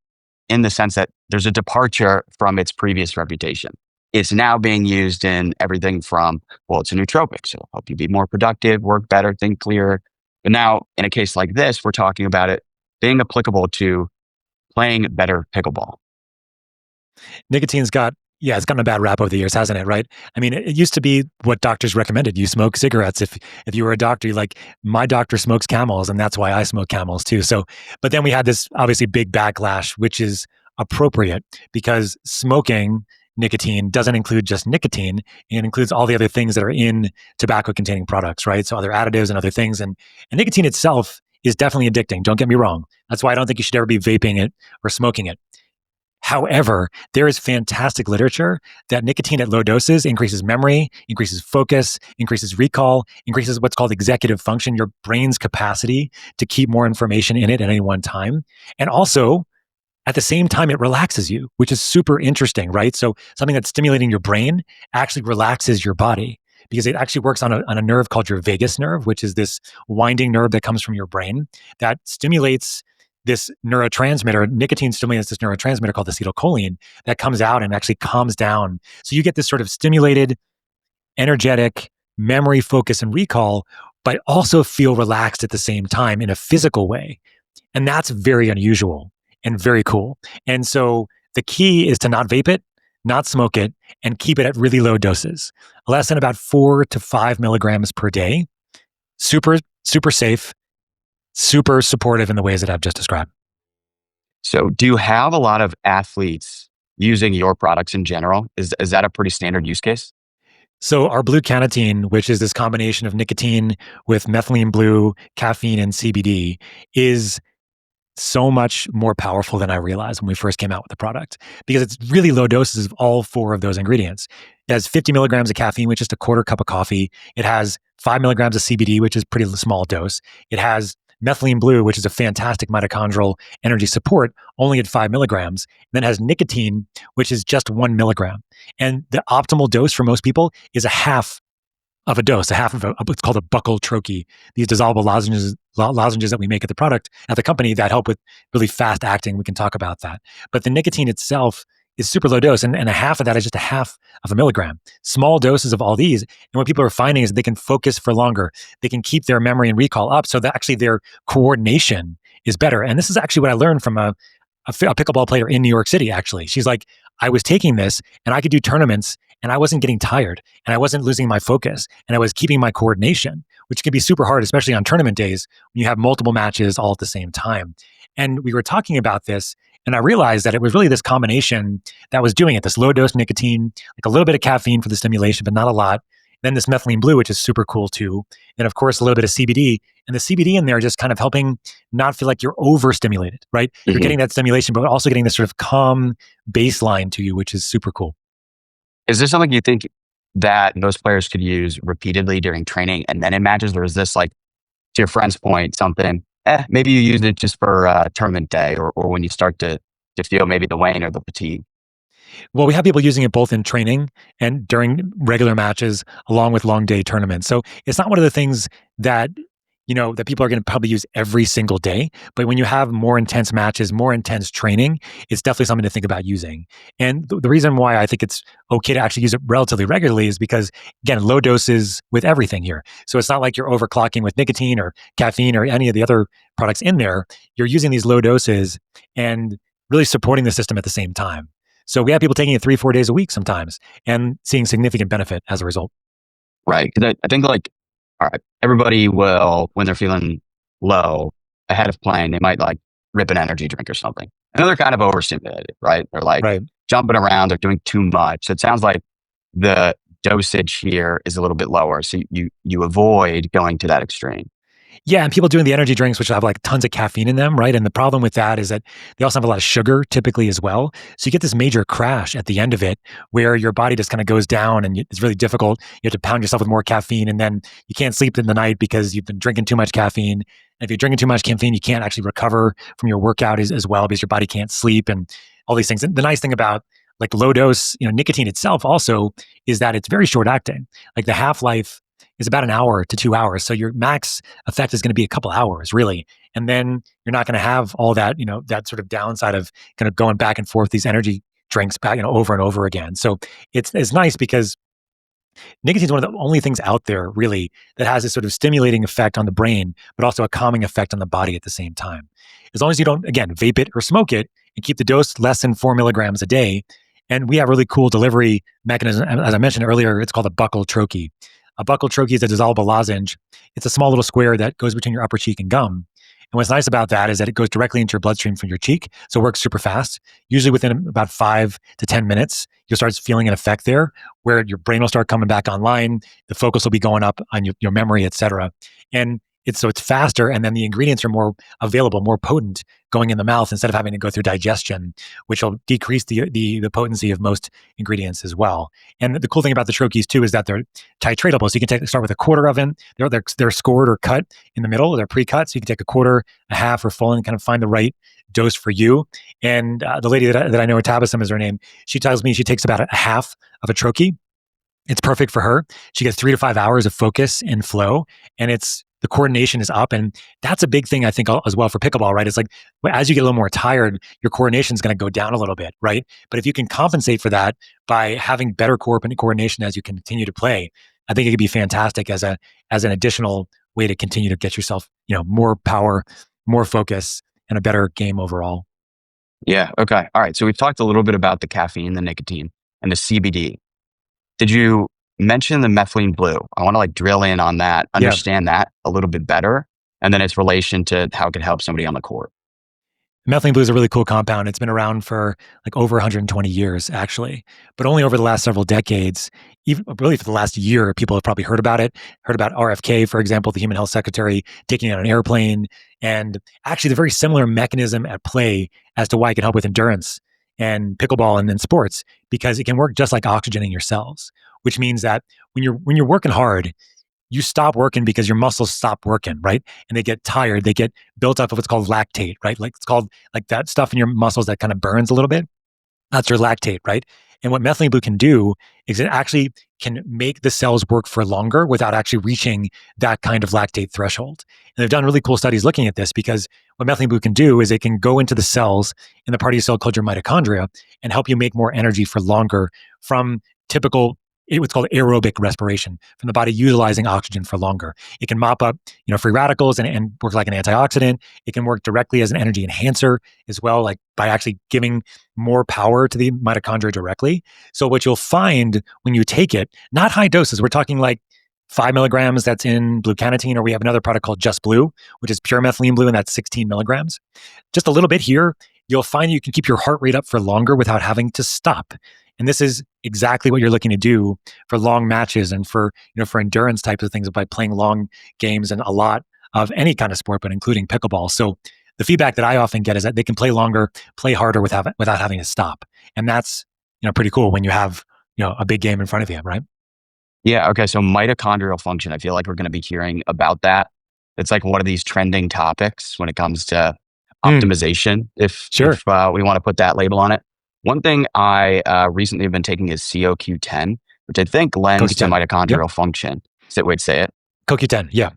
in the sense that there's a departure from its previous reputation? It's now being used in everything from, well, it's a nootropic, so it'll help you be more productive, work better, think clearer. But now, in a case like this, we're talking about it being applicable to playing better pickleball. Nicotine's it's gotten a bad rap over the years, hasn't it? Right? I mean, it used to be what doctors recommended. You smoke cigarettes. If you were a doctor, you're like, my doctor smokes Camels, and that's why I smoke Camels too. So, but then we had this obviously big backlash, which is appropriate because smoking nicotine doesn't include just nicotine. It includes all the other things that are in tobacco-containing products, right? So other additives and other things. And nicotine itself is definitely addicting. Don't get me wrong. That's why I don't think you should ever be vaping it or smoking it. However, there is fantastic literature that nicotine at low doses increases memory, increases focus, increases recall, increases what's called executive function, your brain's capacity to keep more information in it at any one time. And also, at the same time, it relaxes you, which is super interesting, right? So something that's stimulating your brain actually relaxes your body because it actually works on a nerve called your vagus nerve, which is this winding nerve that comes from your brain that stimulates this neurotransmitter. Nicotine stimulates this neurotransmitter called acetylcholine that comes out and actually calms down. So you get this sort of stimulated, energetic memory, focus, and recall, but also feel relaxed at the same time in a physical way. And that's very unusual and very cool. And so the key is to not vape it, not smoke it, and keep it at really low doses, less than about 4 to 5 milligrams per day. Super, super safe, super supportive in the ways that I've just described. So do you have a lot of athletes using your products in general? Is that a pretty standard use case? So our blue Cannatine, which is this combination of nicotine with methylene blue, caffeine, and CBD, is so much more powerful than I realized when we first came out with the product, because it's really low doses of all 4 of those ingredients. It has 50 milligrams of caffeine, which is just a quarter cup of coffee. It has 5 milligrams of CBD, which is a pretty small dose. It has methylene blue, which is a fantastic mitochondrial energy support, only at 5 milligrams. And then it has nicotine, which is just 1 milligram. And the optimal dose for most people is a half of a dose, a half of what's called a buccal troche. These dissolvable lozenges that we make at the product at the company that help with really fast acting. We can talk about that. But the nicotine itself is super low dose, and a half of that is just a half of a milligram. Small doses of all these, and what people are finding is that they can focus for longer. They can keep their memory and recall up, so that actually their coordination is better. And this is actually what I learned from a pickleball player in New York City, actually. She's like, I was taking this and I could do tournaments and I wasn't getting tired and I wasn't losing my focus and I was keeping my coordination, which can be super hard, especially on tournament days when you have multiple matches all at the same time. And we were talking about this and I realized that it was really this combination that was doing it, this low dose nicotine, like a little bit of caffeine for the stimulation, but not a lot. Then this methylene blue, which is super cool too. And of course, a little bit of CBD. And the CBD in there just kind of helping not feel like you're overstimulated, right? You're getting that stimulation, but also getting this sort of calm baseline to you, which is super cool. Is this something you think that most players could use repeatedly during training and then in matches? Or is this, like, to your friend's point, something, maybe you use it just for tournament day or when you start to feel maybe the wane or the fatigue? Well, we have people using it both in training and during regular matches, along with long day tournaments. So it's not one of the things that, that people are going to probably use every single day. But when you have more intense matches, more intense training, it's definitely something to think about using. And the reason why I think it's okay to actually use it relatively regularly is because, again, low doses with everything here. So it's not like you're overclocking with nicotine or caffeine or any of the other products in there. You're using these low doses and really supporting the system at the same time. So we have people taking it 3-4 days a week sometimes and seeing significant benefit as a result. Right. Because I think, like, all right, everybody will, when they're feeling low ahead of playing, they might like rip an energy drink or something. And they're kind of overstimulated, right? They're like jumping around, they're doing too much. So it sounds like the dosage here is a little bit lower. So you avoid going to that extreme. Yeah, and people doing the energy drinks, which have like tons of caffeine in them, right? And the problem with that is that they also have a lot of sugar typically as well. So you get this major crash at the end of it where your body just kind of goes down and it's really difficult. You have to pound yourself with more caffeine and then you can't sleep in the night because you've been drinking too much caffeine. And if you're drinking too much caffeine, you can't actually recover from your workout as well because your body can't sleep and all these things. And the nice thing about like low dose, nicotine itself also is that it's very short acting. Like the half-life is about an hour to 2 hours. So your max effect is going to be a couple hours, really. And then you're not going to have all that, that sort of downside of kind of going back and forth these energy drinks back, over and over again. So it's nice because nicotine is one of the only things out there really that has this sort of stimulating effect on the brain, but also a calming effect on the body at the same time. As long as you don't, again, vape it or smoke it and keep the dose less than 4 milligrams a day. And we have really cool delivery mechanism. As I mentioned earlier, it's called a buccal troche. A buccal troche is a dissolvable lozenge. It's a small little square that goes between your upper cheek and gum. And what's nice about that is that it goes directly into your bloodstream from your cheek. So it works super fast. Usually within about 5 to 10 minutes, you'll start feeling an effect there where your brain will start coming back online. The focus will be going up on your memory, et cetera. And it's faster, and then the ingredients are more available, more potent going in the mouth instead of having to go through digestion, which will decrease the potency of most ingredients as well. And the cool thing about the troches too is that they're titratable. So you can start with a quarter of them. They're scored or cut in the middle. They're pre-cut, so you can take a quarter, a half, or full, and kind of find the right dose for you. And the lady that I know, Tabasum is her name, she tells me she takes about a half of a troche. It's perfect for her. She gets 3 to 5 hours of focus and flow, and the coordination is up. And that's a big thing, I think, as well for pickleball, right? It's like, as you get a little more tired, your coordination is going to go down a little bit, right? But if you can compensate for that by having better coordination as you continue to play, I think it could be fantastic as an additional way to continue to get yourself, more power, more focus, and a better game overall. Yeah. Okay. All right. So we've talked a little bit about the caffeine, the nicotine, and the CBD. Did you mention the methylene blue? I want to drill in on that, understand that a little bit better, and then its relation to how it could help somebody on the court. Methylene blue is a really cool compound. It's been around for like over 120 years, actually, but only over the last several decades, even really for the last year, people have probably heard about it, heard about RFK, for example, the human health secretary taking it on an airplane. And actually, the very similar mechanism at play as to why it can help with endurance and pickleball and then sports, because it can work just like oxygen in your cells, which means that when you're working hard, you stop working because your muscles stop working, right? And they get tired. They get built up of what's called lactate, right? Like it's called like that stuff in your muscles that kind of burns a little bit. That's your lactate, right? And what methylene blue can do is it actually can make the cells work for longer without actually reaching that kind of lactate threshold. And they've done really cool studies looking at this because what methylene blue can do is it can go into the cells in the part of your cell called your mitochondria and help you make more energy for longer from typical what's called aerobic respiration, from the body utilizing oxygen for longer. It can mop up, free radicals and work like an antioxidant. It can work directly as an energy enhancer as well, like by actually giving more power to the mitochondria directly. So what you'll find when you take it, not high doses, we're talking like 5 milligrams that's in blue Cannatine, or we have another product called Just Blue, which is pure methylene blue, and that's 16 milligrams. Just a little bit here, you'll find you can keep your heart rate up for longer without having to stop. And this is exactly what you're looking to do for long matches and for endurance types of things by playing long games and a lot of any kind of sport, but including pickleball. So the feedback that I often get is that they can play longer, play harder without having to stop. And that's, pretty cool when you have, a big game in front of you, right? Yeah. Okay. So mitochondrial function, I feel like we're going to be hearing about that. It's like one of these trending topics when it comes to optimization, if we want to put that label on it. One thing I recently have been taking is CoQ10, which I think lends to mitochondrial function. Wait, say it. CoQ10, yeah.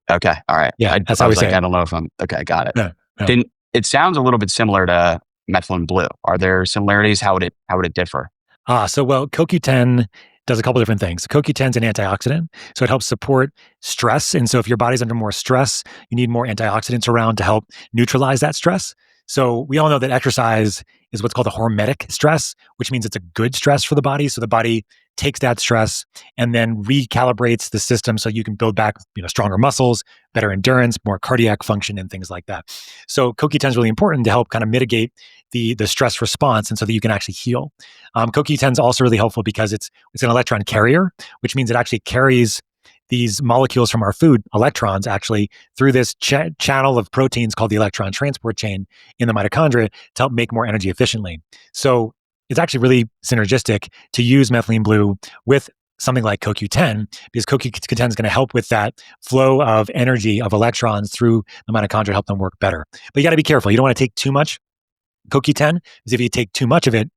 Okay, all right. Yeah, that's how we say it. I don't know if I'm... Okay, got it. No. It sounds a little bit similar to methylene blue. Are there similarities? How would it differ? CoQ10 does a couple different things. CoQ10 is an antioxidant, so it helps support stress. And so if your body's under more stress, you need more antioxidants around to help neutralize that stress. So we all know that exercise is what's called a hormetic stress, which means it's a good stress for the body. So the body takes that stress and then recalibrates the system so you can build back, stronger muscles, better endurance, more cardiac function, and things like that. So CoQ10 is really important to help kind of mitigate the stress response, and so that you can actually heal. CoQ10 is also really helpful because it's an electron carrier, which means it actually carries these molecules from our food, electrons, actually through this channel of proteins called the electron transport chain in the mitochondria to help make more energy efficiently. So it's actually really synergistic to use methylene blue with something like CoQ10, because CoQ10 is going to help with that flow of energy of electrons through the mitochondria, help them work better. But you got to be careful. You don't want to take too much CoQ10, because if you take too much of it,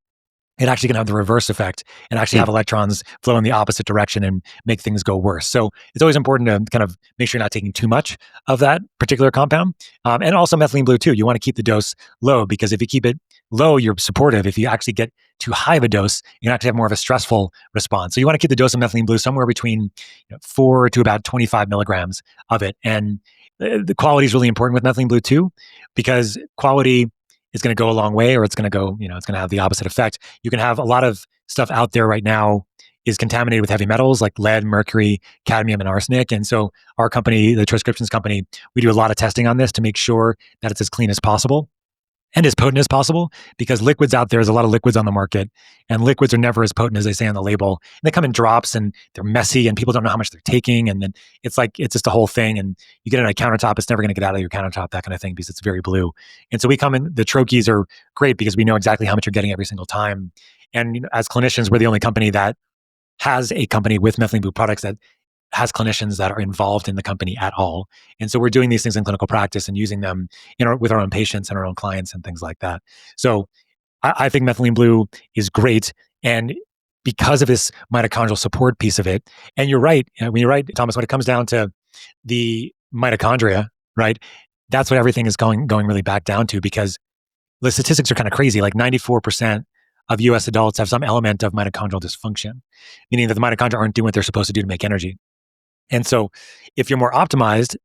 it actually can have the reverse effect and actually have electrons flow in the opposite direction and make things go worse. So it's always important to kind of make sure you're not taking too much of that particular compound. And also methylene blue too. You want to keep the dose low, because if you keep it low, you're supportive. If you actually get too high of a dose, you can actually have more of a stressful response. So you want to keep the dose of methylene blue somewhere between 4 to about 25 milligrams of it. And the quality is really important with methylene blue too, because quality is going to go a long way, or it's going to go, it's going to have the opposite effect. You can have a lot of stuff out there right now is contaminated with heavy metals like lead, mercury, cadmium, and arsenic. And so our company, the Troscriptions company, we do a lot of testing on this to make sure that it's as clean as possible and as potent as possible, because liquids out there's a lot of liquids on the market, and liquids are never as potent as they say on the label. And they come in drops and they're messy and people don't know how much they're taking. And then it's just a whole thing. And you get it on a countertop, it's never going to get out of your countertop, that kind of thing, because it's very blue. And so we come in, the trochees are great because we know exactly how much you're getting every single time. And as clinicians, we're the only company that has a company with methylene blue products that has clinicians that are involved in the company at all. And so we're doing these things in clinical practice and using them with our own patients and our own clients and things like that. So I think methylene blue is great. And because of this mitochondrial support piece of it, and you're right, when you're right, Thomas, when it comes down to the mitochondria, right, that's what everything is going really back down to, because the statistics are kind of crazy. Like 94% of US adults have some element of mitochondrial dysfunction, meaning that the mitochondria aren't doing what they're supposed to do to make energy. And so if you're more optimized,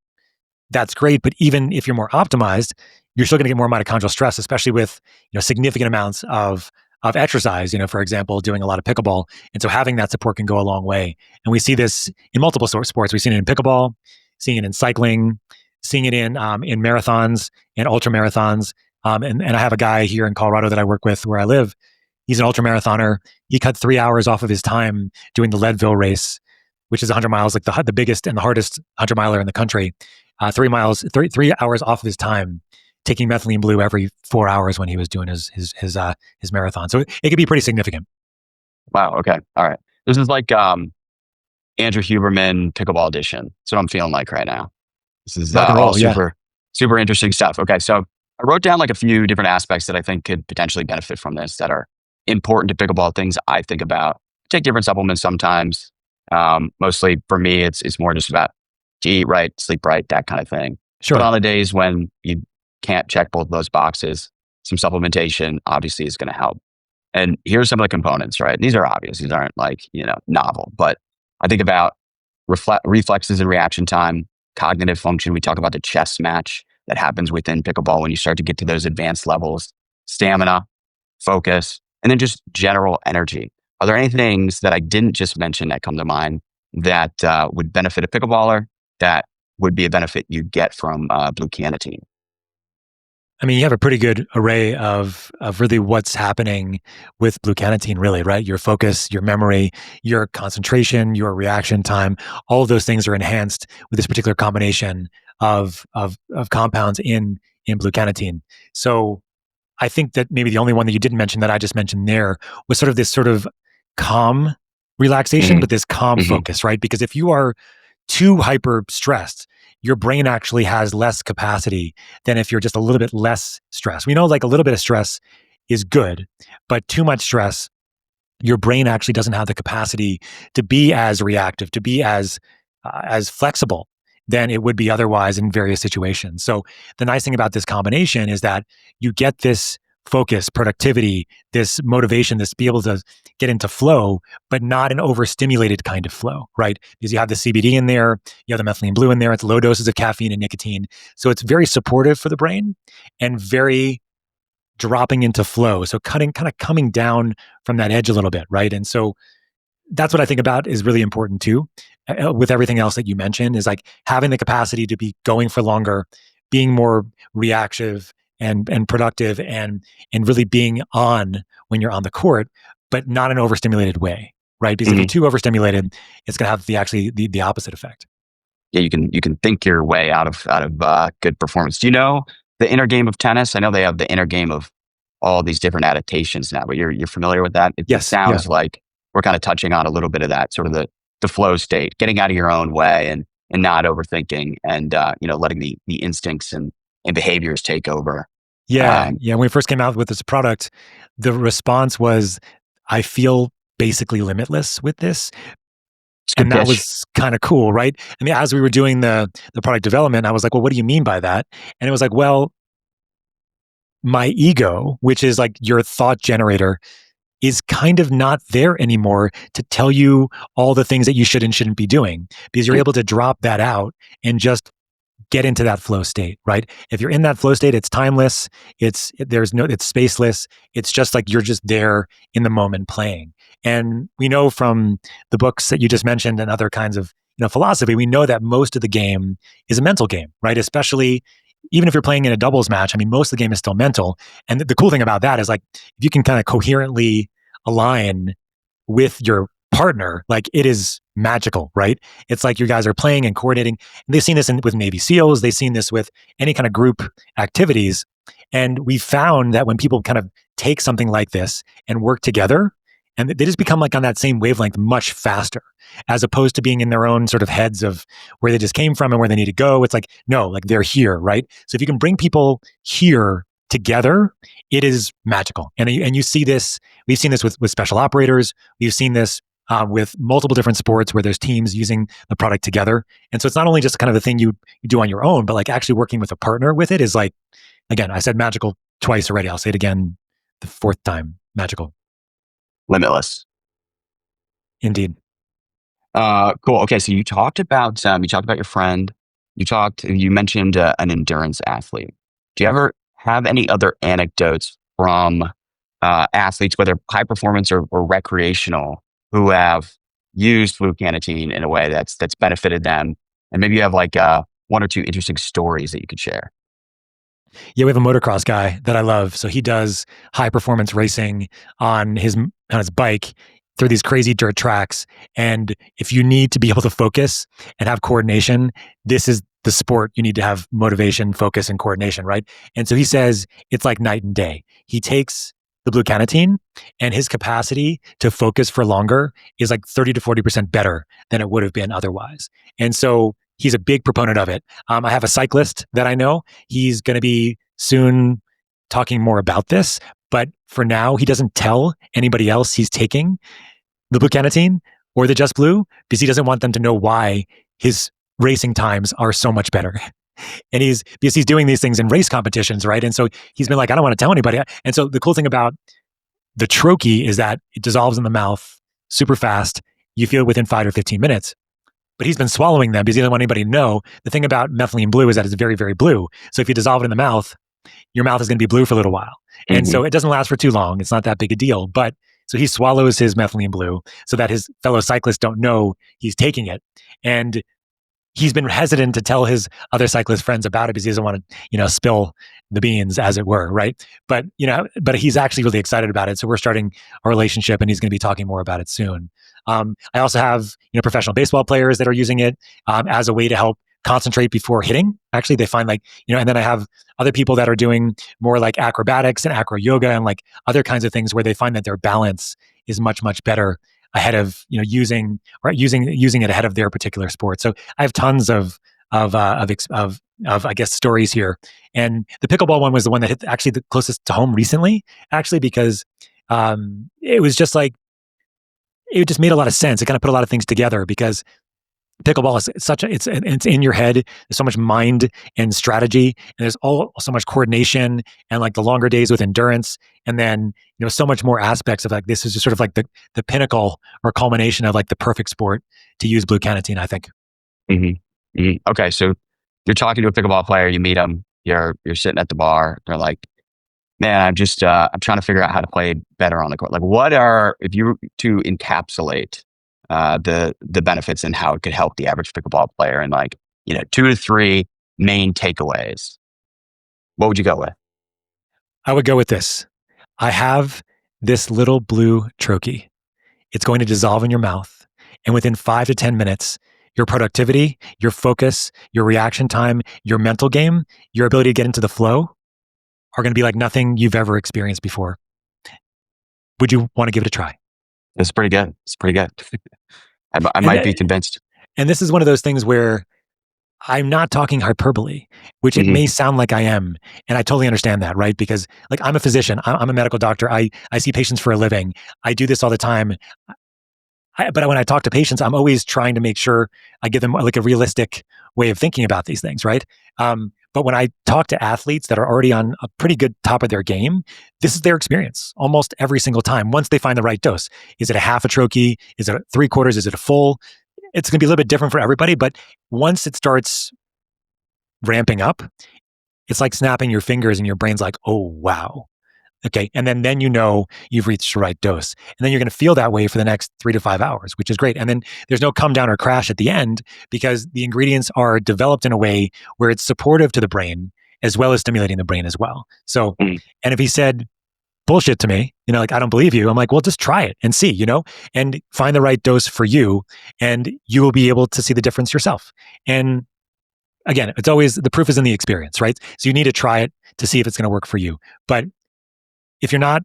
that's great. But even if you're more optimized, you're still going to get more mitochondrial stress, especially with significant amounts of exercise, for example, doing a lot of pickleball. And so having that support can go a long way. And we see this in multiple sports. We've seen it in pickleball, seeing it in cycling, seeing it in marathons and ultra marathons. And I have a guy here in Colorado that I work with where I live. He's an ultramarathoner. He cut 3 hours off of his time doing the Leadville race, which is 100 miles, like the biggest and the hardest 100 miler in the country. 3 hours off of his time, taking methylene blue every 4 hours when he was doing his marathon. So it could be pretty significant. Wow. Okay. All right. This is like Andrew Huberman pickleball edition. That's what I'm feeling like right now. This is Rock and roll, all super interesting stuff. Okay. So I wrote down like a few different aspects that I think could potentially benefit from this that are important to pickleball, things I think about. Take different supplements sometimes. Mostly for me, it's more just about to eat right, sleep right, that kind of thing. Sure. But on the days when you can't check both of those boxes, some supplementation obviously is going to help. And here's some of the components, right? These are obvious. These aren't like, novel, but I think about reflexes and reaction time, cognitive function. We talk about the chess match that happens within pickleball when you start to get to those advanced levels, stamina, focus, and then just general energy. Are there any things that I didn't just mention that come to mind that would benefit a pickleballer that would be a benefit you get from blue Cannatine? I mean, you have a pretty good array of really what's happening with blue Cannatine, really, right? Your focus, your memory, your concentration, your reaction time, all of those things are enhanced with this particular combination of compounds in blue Cannatine. So I think that maybe the only one that you didn't mention that I just mentioned there was sort of this sort of calm relaxation, but this calm focus, right? Because if you are too hyper stressed, your brain actually has less capacity than if you're just a little bit less stressed. We know like a little bit of stress is good, but too much stress, your brain actually doesn't have the capacity to be as reactive, to be as flexible than it would be otherwise in various situations. So the nice thing about this combination is that you get this focus, productivity, this motivation, this be able to get into flow, but not an overstimulated kind of flow, right? Because you have the CBD in there, you have the methylene blue in there, it's low doses of caffeine and nicotine. So it's very supportive for the brain and very dropping into flow. So kind of coming down from that edge a little bit, right? And so that's what I think about is really important too. With everything else that you mentioned is like having the capacity to be going for longer, being more reactive and productive and really being on when you're on the court, but not in an overstimulated way, right? Because if you're too overstimulated, it's going to have the opposite effect. Yeah, you can think your way out of good performance. Do you know the inner game of tennis? I know they have the inner game of all these different adaptations now, but you're familiar with that? It sounds like we're kind of touching on a little bit of that, sort of the flow state, getting out of your own way and not overthinking and letting the instincts and behaviors take over. Yeah. When we first came out with this product, the response was, I feel basically limitless with this. And that was kind of cool, right? I mean, as we were doing the product development, I was like, well, what do you mean by that? And it was like, well, my ego, which is like your thought generator, is kind of not there anymore to tell you all the things that you should and shouldn't be doing, because you're able to drop that out and just get into that flow state, right? If you're in that flow state, it's timeless, it's spaceless, it's just like you're just there in the moment playing. And we know from the books that you just mentioned and other kinds of philosophy, we know that most of the game is a mental game, right? Especially even if you're playing in a doubles match, I mean, most of the game is still mental. And the cool thing about that is like, if you can kind of coherently align with your partner, like it is magical, right? It's like you guys are playing and coordinating. And they've seen this with Navy SEALs. They've seen this with any kind of group activities. And we found that when people kind of take something like this and work together, and they just become like on that same wavelength much faster, as opposed to being in their own sort of heads of where they just came from and where they need to go. It's like, no, like they're here, right? So if you can bring people here together, it is magical. And you see this, we've seen this with special operators. We've seen this with multiple different sports where there's teams using the product together. And so it's not only just kind of the thing you do on your own, but like actually working with a partner with it is like, again, I said magical twice already. I'll say it again the fourth time, magical. Limitless. Indeed. Cool. Okay. So you talked about your friend, you mentioned an endurance athlete. Do you ever have any other anecdotes from athletes, whether high performance or recreational, who have used blue Cannatine in a way that's benefited them? And maybe you have like one or two interesting stories that you could share. Yeah, we have a motocross guy that I love. So he does high performance racing on his bike through these crazy dirt tracks. And if you need to be able to focus and have coordination, this is the sport you need to have motivation, focus, and coordination, right? And so he says it's like night and day. He takes the blue Cannatine, and his capacity to focus for longer is like 30 to 40% better than it would have been otherwise. And so he's a big proponent of it. I have a cyclist that I know. He's going to be soon talking more about this, but for now, he doesn't tell anybody else he's taking the blue Cannatine or the Just Blue because he doesn't want them to know why his racing times are so much better. And because he's doing these things in race competitions, right? And so he's been like, I don't want to tell anybody. And so the cool thing about the troche is that it dissolves in the mouth super fast. You feel it within 5 or 15 minutes. But he's been swallowing them because he doesn't want anybody to know. The thing about methylene blue is that it's very, very blue. So if you dissolve it in the mouth, your mouth is going to be blue for a little while. And so it doesn't last for too long. It's not that big a deal. But so he swallows his methylene blue so that his fellow cyclists don't know he's taking it. And he's been hesitant to tell his other cyclist friends about it because he doesn't want to, spill the beans, as it were, right? But he's actually really excited about it. So we're starting a relationship, and he's going to be talking more about it soon. I also have professional baseball players that are using it as a way to help concentrate before hitting. Actually, they find and then I have other people that are doing more like acrobatics and acro yoga and like other kinds of things where they find that their balance is much, much better ahead of using it ahead of their particular sport. So I have tons of I guess stories here, and the pickleball one was the one that hit actually the closest to home recently. Actually, because it was just like it just made a lot of sense. It kind of put a lot of things together because pickleball is it's in your head. There's so much mind and strategy, and there's so much coordination and like the longer days with endurance, and then so much more aspects of like this is just sort of like the pinnacle or culmination of like the perfect sport to use blue Cannatine, I think. Mm-hmm. Mm-hmm. Okay, so you're talking to a pickleball player, you meet them, you're sitting at the bar, they're like, man, I'm just I'm trying to figure out how to play better on the court. Like, what are, if you were to encapsulate the benefits and how it could help the average pickleball player and 2 to 3 main takeaways, what would you go with? I would go with this. I have this little blue troche. It's going to dissolve in your mouth, and within 5 to 10 minutes, your productivity, your focus, your reaction time, your mental game, your ability to get into the flow are going to be like nothing you've ever experienced before. Would you want to give it a try? It's pretty good. It's pretty good. I might be convinced. And this is one of those things where I'm not talking hyperbole, which it may sound like I am. And I totally understand that, right? Because I'm a physician. I'm a medical doctor. I see patients for a living. I do this all the time. But when I talk to patients, I'm always trying to make sure I give them like a realistic way of thinking about these things, right? But when I talk to athletes that are already on a pretty good top of their game, this is their experience almost every single time once they find the right dose. Is it a half a troche? Is it 3/4? Is it a full? It's going to be a little bit different for everybody, but once it starts ramping up, it's like snapping your fingers and your brain's like, oh, wow. Okay. And then you've reached the right dose. And then you're going to feel that way for the next 3 to 5 hours, which is great. And then there's no come down or crash at the end because the ingredients are developed in a way where it's supportive to the brain as well as stimulating the brain as well. So, and if he said bullshit to me, I don't believe you, I'm like, well, just try it and see, and find the right dose for you, and you will be able to see the difference yourself. And again, it's always the proof is in the experience, right? So you need to try it to see if it's going to work for you. But if you're not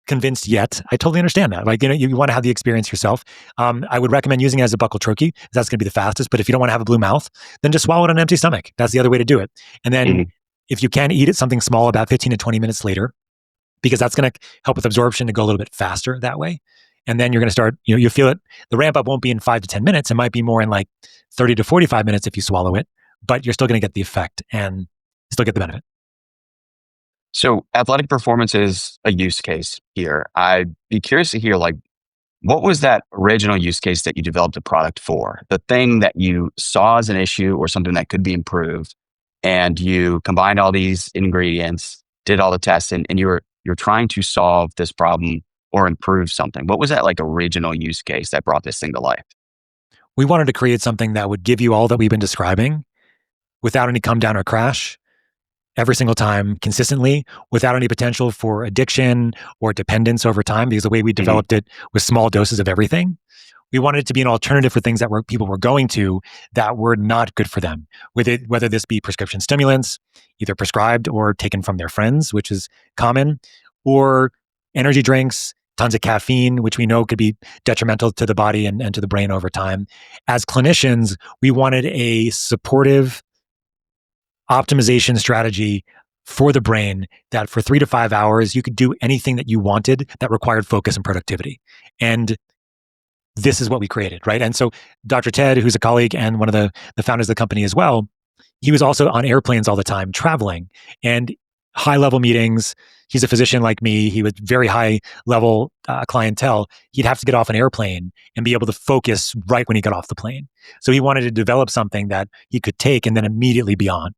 convinced yet, I totally understand that. You want to have the experience yourself. I would recommend using it as a buccal troche. That's going to be the fastest. But if you don't want to have a blue mouth, then just swallow it on an empty stomach. That's the other way to do it. And then if you can eat it something small about 15 to 20 minutes later, because that's going to help with absorption to go a little bit faster that way. And then you're going to start, you feel it. The ramp up won't be in 5 to 10 minutes. It might be more in 30 to 45 minutes if you swallow it, but you're still going to get the effect and still get the benefit. So athletic performance is a use case here. I'd be curious to hear, what was that original use case that you developed a product for? The thing that you saw as an issue or something that could be improved, and you combined all these ingredients, did all the tests, and you're trying to solve this problem or improve something. What was that original use case that brought this thing to life? We wanted to create something that would give you all that we've been describing without any come down or crash, every single time consistently without any potential for addiction or dependence over time, because the way we developed it was small doses of everything. We wanted it to be an alternative for things that people were going to that were not good for them, whether this be prescription stimulants, either prescribed or taken from their friends, which is common, or energy drinks, tons of caffeine, which we know could be detrimental to the body and to the brain over time. As clinicians, we wanted a supportive optimization strategy for the brain that for 3 to 5 hours, you could do anything that you wanted that required focus and productivity. And this is what we created, right? And so Dr. Ted, who's a colleague and one of the founders of the company as well, he was also on airplanes all the time, traveling and high-level meetings. He's a physician like me. He was very high-level clientele. He'd have to get off an airplane and be able to focus right when he got off the plane. So he wanted to develop something that he could take and then immediately be on.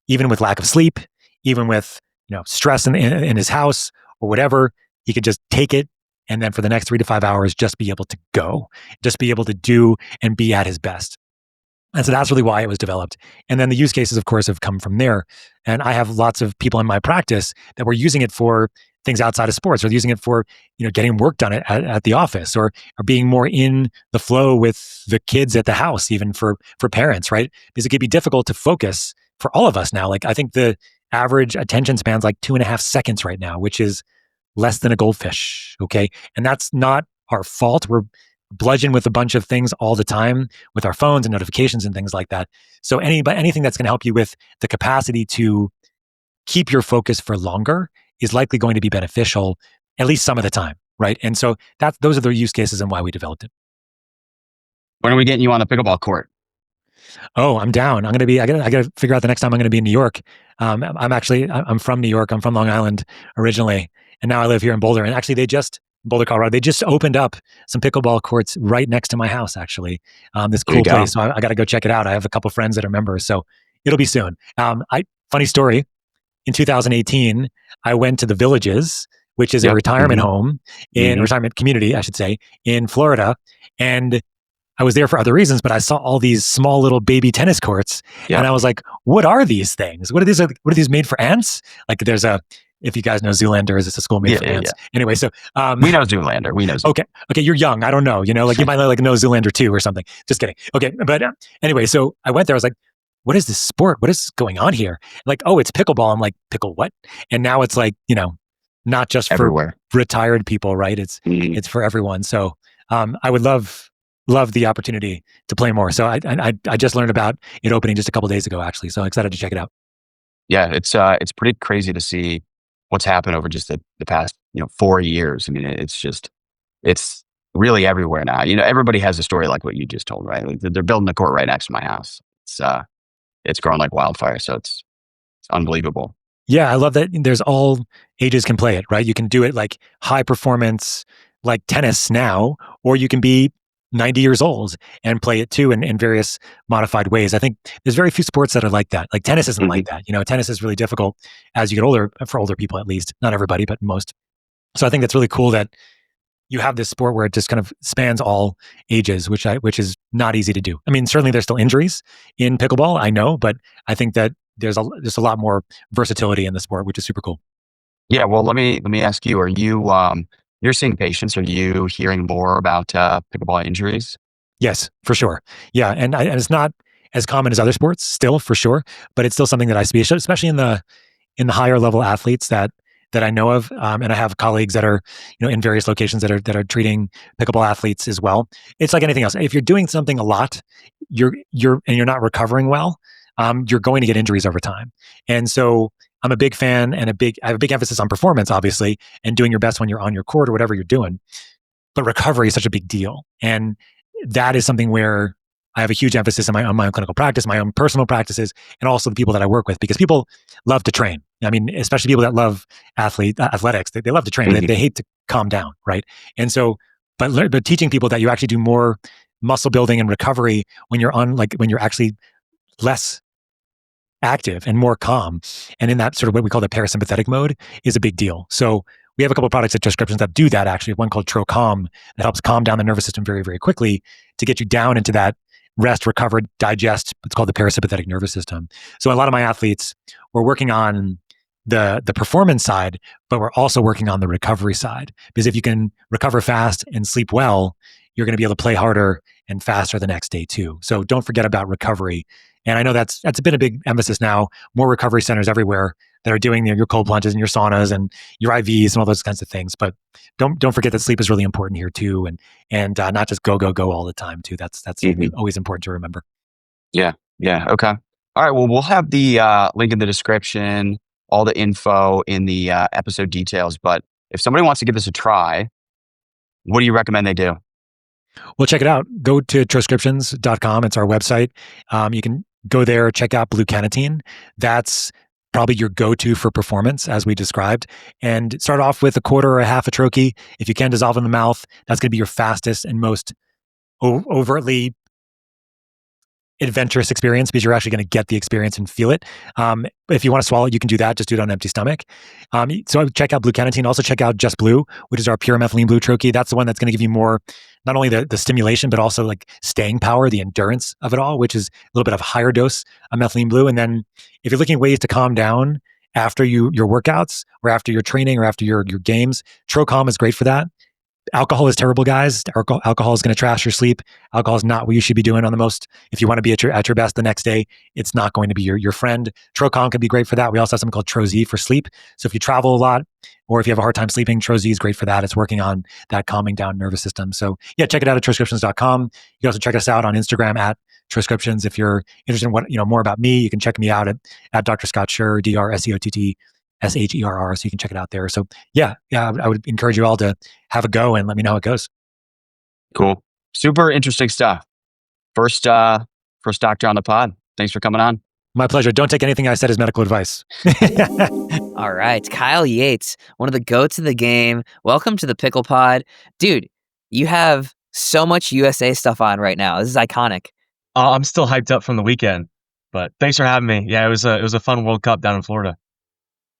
Even with lack of sleep, even with stress in his house or whatever, he could just take it and then for the next 3 to 5 hours, just be able to go, just be able to do and be at his best. And so that's really why it was developed. And then the use cases, of course, have come from there. And I have lots of people in my practice that were using it for things outside of sports, or using it for getting work done at the office, or being more in the flow with the kids at the house, even for parents, right? Because it can be difficult to focus for all of us now. Like I think the average attention span's like 2.5 seconds right now, which is less than a goldfish. Okay. And that's not our fault. We're bludgeoned with a bunch of things all the time with our phones and notifications and things like that. So anything that's going to help you with the capacity to keep your focus for longer is likely going to be beneficial, at least some of the time. Right. And so those are the use cases and why we developed it. When are we getting you on the pickleball court? Oh, I'm down. I gotta figure out the next time I'm going to be in New York. I'm from New York. I'm from Long Island originally. And now I live here in Boulder. And actually Boulder, Colorado, they just opened up some pickleball courts right next to my house, actually. This cool place. So I got to go check it out. I have a couple friends that are members, so it'll be soon. Funny story. In 2018, I went to the Villages, which is a retirement home retirement community, I should say, in Florida. And I was there for other reasons, but I saw all these small little baby tennis courts. And I was like, what are these things? What are these made for ants? Like if you guys know Zoolanders, it's a school made for ants. Yeah. Anyway, so we know Zoolander. We know Zoolander. Okay, you're young. I don't know. You might know Zoolander 2 or something. Just kidding. Okay, but anyway, so I went there. I was like, what is this sport? What is going on here? Like, oh, it's pickleball. I'm like, pickle what? And now it's like, not just everywhere for retired people, right? It's for everyone. So I would love the opportunity to play more. So I just learned about it opening just a couple of days ago, actually. So I'm excited to check it out. Yeah, it's pretty crazy to see what's happened over just the past 4 years. I mean, it's really everywhere now. Everybody has a story like what you just told, right? Like they're building a court right next to my house. It's growing like wildfire. So it's unbelievable. Yeah, I love that there's all ages can play it, right? You can do it like high performance, like tennis now, or you can be 90 years old and play it too in various modified ways. I think there's very few sports that are like that. Like tennis isn't like that. Tennis is really difficult as you get older, for older people at least. Not everybody, but most. So I think that's really cool that you have this sport where it just kind of spans all ages, which is not easy to do. I mean, certainly there's still injuries in pickleball, I know, but I think that there's a lot more versatility in the sport, which is super cool. Yeah. Well, let me ask you: are you you're seeing patients? Are you hearing more about pickleball injuries? Yes, for sure. Yeah, and it's not as common as other sports, still for sure, but it's still something that I see, especially in the higher level athletes that I know of, and I have colleagues that are in various locations that are treating pickleball athletes as well. It's like anything else. If you're doing something a lot, you're not recovering well, you're going to get injuries over time. And so I'm a big fan and I have a big emphasis on performance, obviously, and doing your best when you're on your court or whatever you're doing. But recovery is such a big deal. And that is something where I have a huge emphasis on my own clinical practice, my own personal practices, and also the people that I work with, because people love to train. I mean, especially people that love athletics, they love to train. They hate to calm down, right? And so, but teaching people that you actually do more muscle building and recovery when you're actually less active and more calm, and in that sort of what we call the parasympathetic mode, is a big deal. So we have a couple of products at Troscriptions that do that, actually. One called TroCalm that helps calm down the nervous system very, very quickly to get you down into that rest, recover, digest. It's called the parasympathetic nervous system. So a lot of my athletes were working on the performance side, but we're also working on the recovery side. Because if you can recover fast and sleep well, you're going to be able to play harder and faster the next day too. So don't forget about recovery. And I know that's been a big emphasis now. More recovery centers everywhere that are doing your cold plunges and your saunas and your IVs and all those kinds of things. But don't forget that sleep is really important here too, and not just go all the time too. That's always important to remember. Yeah. Okay. All right. Well, we'll have the link in the description, all the info in the episode details. But if somebody wants to give this a try, what do you recommend they do? Well, check it out. Go to Troscriptions.com. It's our website. You can go there, check out Blue Cannatine. That's probably your go-to for performance, as we described. And start off with a quarter or a half a troche. If you can dissolve in the mouth, that's going to be your fastest and most overtly adventurous experience, because you're actually going to get the experience and feel it. If you want to swallow it, you can do that. Just do it on an empty stomach. So check out Blue Cannatine. Also check out Just Blue, which is our pure methylene blue troche. That's the one that's going to give you more, not only the stimulation, but also like staying power, the endurance of it all, which is a little bit of a higher dose of methylene blue. And then if you're looking at ways to calm down after your workouts or after your training or after your games, TroCalm is great for that. Alcohol is terrible, guys. Alcohol is going to trash your sleep. Alcohol is not what you should be doing on the most. If you want to be at your best the next day, it's not going to be your friend. TroCalm can be great for that. We also have something called Troz for sleep. So if you travel a lot or if you have a hard time sleeping, Troz is great for that. It's working on that calming down nervous system. So yeah, check it out at Troscriptions.com. You can also check us out on Instagram at Troscriptions. If you're interested in what more about me, you can check me out at Dr. Scott Scherr, DrSeottSherr. So you can check it out there. So yeah, I would encourage you all to have a go and let me know how it goes. Cool. Super interesting stuff. First doctor on the pod. Thanks for coming on. My pleasure. Don't take anything I said as medical advice. All right. Kyle Yates, one of the goats of the game. Welcome to the PicklePod. Dude, you have so much USA stuff on right now. This is iconic. I'm still hyped up from the weekend, but thanks for having me. Yeah, it was a fun World Cup down in Florida.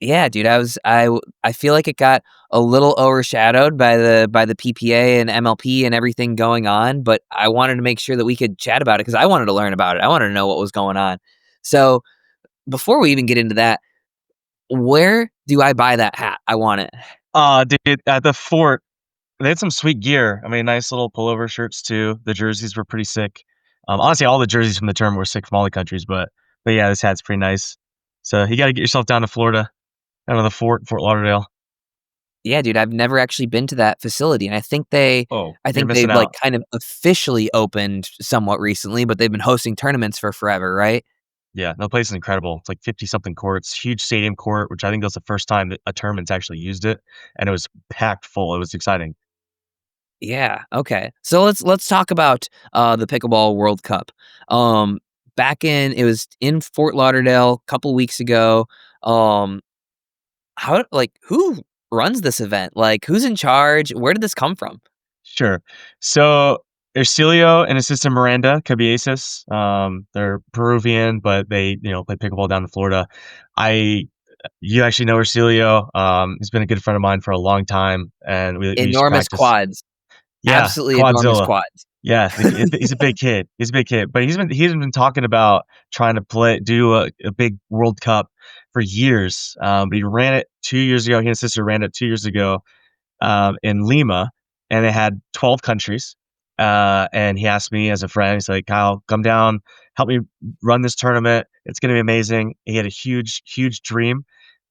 Yeah, dude, I feel like it got a little overshadowed by the PPA and MLP and everything going on, but I wanted to make sure that we could chat about it because I wanted to learn about it. I wanted to know what was going on. So before we even get into that, where do I buy that hat? I want it. Dude, at the fort, they had some sweet gear. I mean, nice little pullover shirts too. The jerseys were pretty sick. Honestly, all the jerseys from the tournament were sick from all the countries, but yeah, this hat's pretty nice. So you got to get yourself down to Florida. Out of the Fort Lauderdale. Yeah, dude, I've never actually been to that facility, and I think they like kind of officially opened somewhat recently, but they've been hosting tournaments for forever, right? Yeah, the place is incredible. It's like 50-something courts, huge stadium court, which I think was the first time that a tournament's actually used it, and it was packed full. It was exciting. Yeah. Okay. So let's talk about the Pickleball World Cup. It was in Fort Lauderdale a couple weeks ago. Who runs this event? Like, who's in charge? Where did this come from? Sure. So Ercilio and his sister Miranda Cabieses, they're Peruvian, but they play pickleball down in Florida. You actually know Ercilio. He's been a good friend of mine for a long time, and we used to Enormous practice. quads. Yeah, Absolutely enormous Quadzilla. quads. Yeah, he's a big kid. He's a big kid, but he's been talking about trying to do a big World Cup for years. But he ran it 2 years ago. He and his sister ran it 2 years ago in Lima, and they had 12 countries. And he asked me as a friend, he's like, Kyle, come down, help me run this tournament. It's going to be amazing. He had a huge, huge dream.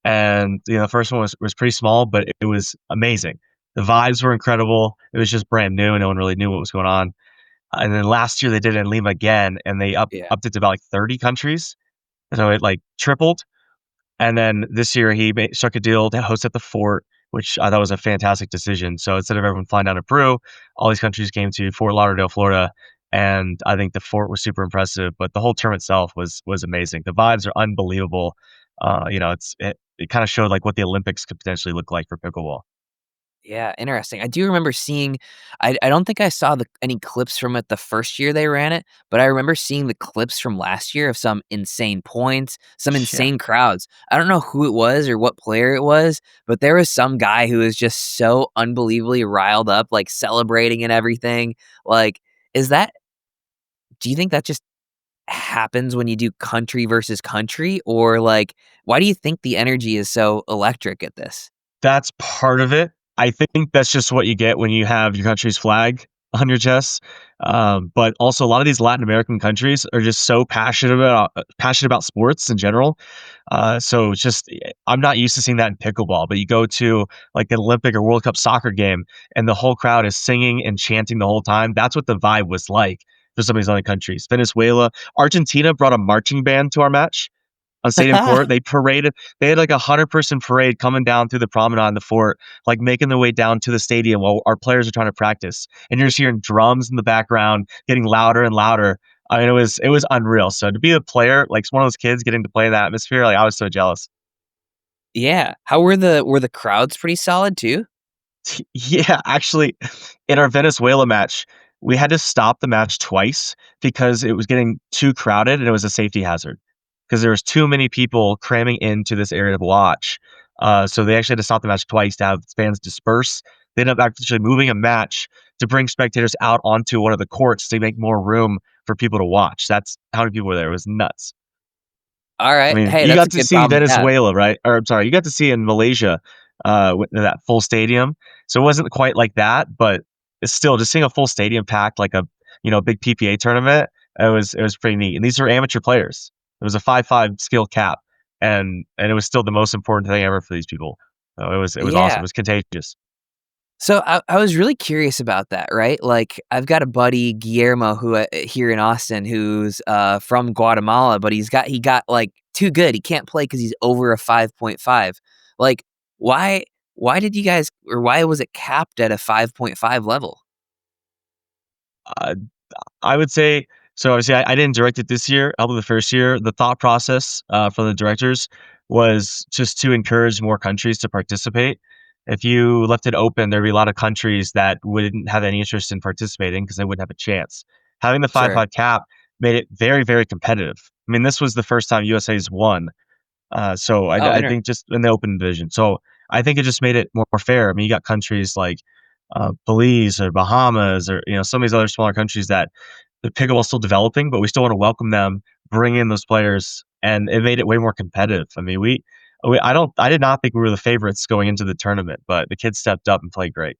And the first one was pretty small, but it was amazing. The vibes were incredible. It was just brand new, and no one really knew what was going on. And then last year they did it in Lima again, and they upped it to about like 30 countries. So it like tripled. And then this year he struck a deal to host at the Fort, which I thought was a fantastic decision. So instead of everyone flying down to Peru, all these countries came to Fort Lauderdale, Florida. And I think the Fort was super impressive, but the whole tournament itself was amazing. The vibes are unbelievable. It kind of showed like what the Olympics could potentially look like for pickleball. Yeah, interesting. I do remember seeing. I don't think I saw any clips from it the first year they ran it, but I remember seeing the clips from last year of some insane points, some insane crowds. I don't know who it was or what player it was, but there was some guy who was just so unbelievably riled up, like celebrating and everything. Like, is that do you think that just happens when you do country versus country, or like why do you think the energy is so electric at this? That's part of it. I think that's just what you get when you have your country's flag on your chest. But also, a lot of these Latin American countries are just so passionate about sports in general. So it's just I'm not used to seeing that in pickleball. But you go to like an Olympic or World Cup soccer game, and the whole crowd is singing and chanting the whole time. That's what the vibe was like for some of these other countries. Venezuela, Argentina brought a marching band to our match on Stadium Court. They paraded. They had like 100-person parade coming down through the promenade in the fort, like making their way down to the stadium while our players are trying to practice. And you're just hearing drums in the background, getting louder and louder. I mean, it was unreal. So to be a player, like one of those kids getting to play in that atmosphere, like I was so jealous. Yeah. How were the crowds pretty solid too? Yeah, actually, in our Venezuela match, we had to stop the match twice because it was getting too crowded and it was a safety hazard because there was too many people cramming into this area to watch. So they actually had to stop the match twice to have fans disperse. They ended up actually moving a match to bring spectators out onto one of the courts to make more room for people to watch. That's how many people were there. It was nuts. All I right. mean, Hey, you that's a got to good see problem to have. Venezuela, right? Or I'm sorry, you got to see in Malaysia, with that full stadium. So it wasn't quite like that, but it's still just seeing a full stadium packed like a big PPA tournament. It was pretty neat. And these are amateur players. It was a 5-5 skill cap, and it was still the most important thing ever for these people. So it was awesome. Yeah. It was contagious. So I was really curious about that, right? Like I've got a buddy Guillermo who here in Austin who's from Guatemala, but he got like too good. He can't play because he's over a 5.5. Like why did you guys or why was it capped at a 5.5 level? Uh, I would say so. Obviously, I didn't direct it this year. Although the first year, the thought process from the directors was just to encourage more countries to participate. If you left it open, there'd be a lot of countries that wouldn't have any interest in participating because they wouldn't have a chance. Having the five Sure. five cap made it very, very competitive. I mean, this was the first time USA's won. So Oh, I think just in the open division. So I think it just made it more fair. I mean, you got countries like Belize or Bahamas or some of these other smaller countries that the pickleball's still developing, but we still want to welcome them, bring in those players, and it made it way more competitive. I mean, I did not think we were the favorites going into the tournament, but the kids stepped up and played great.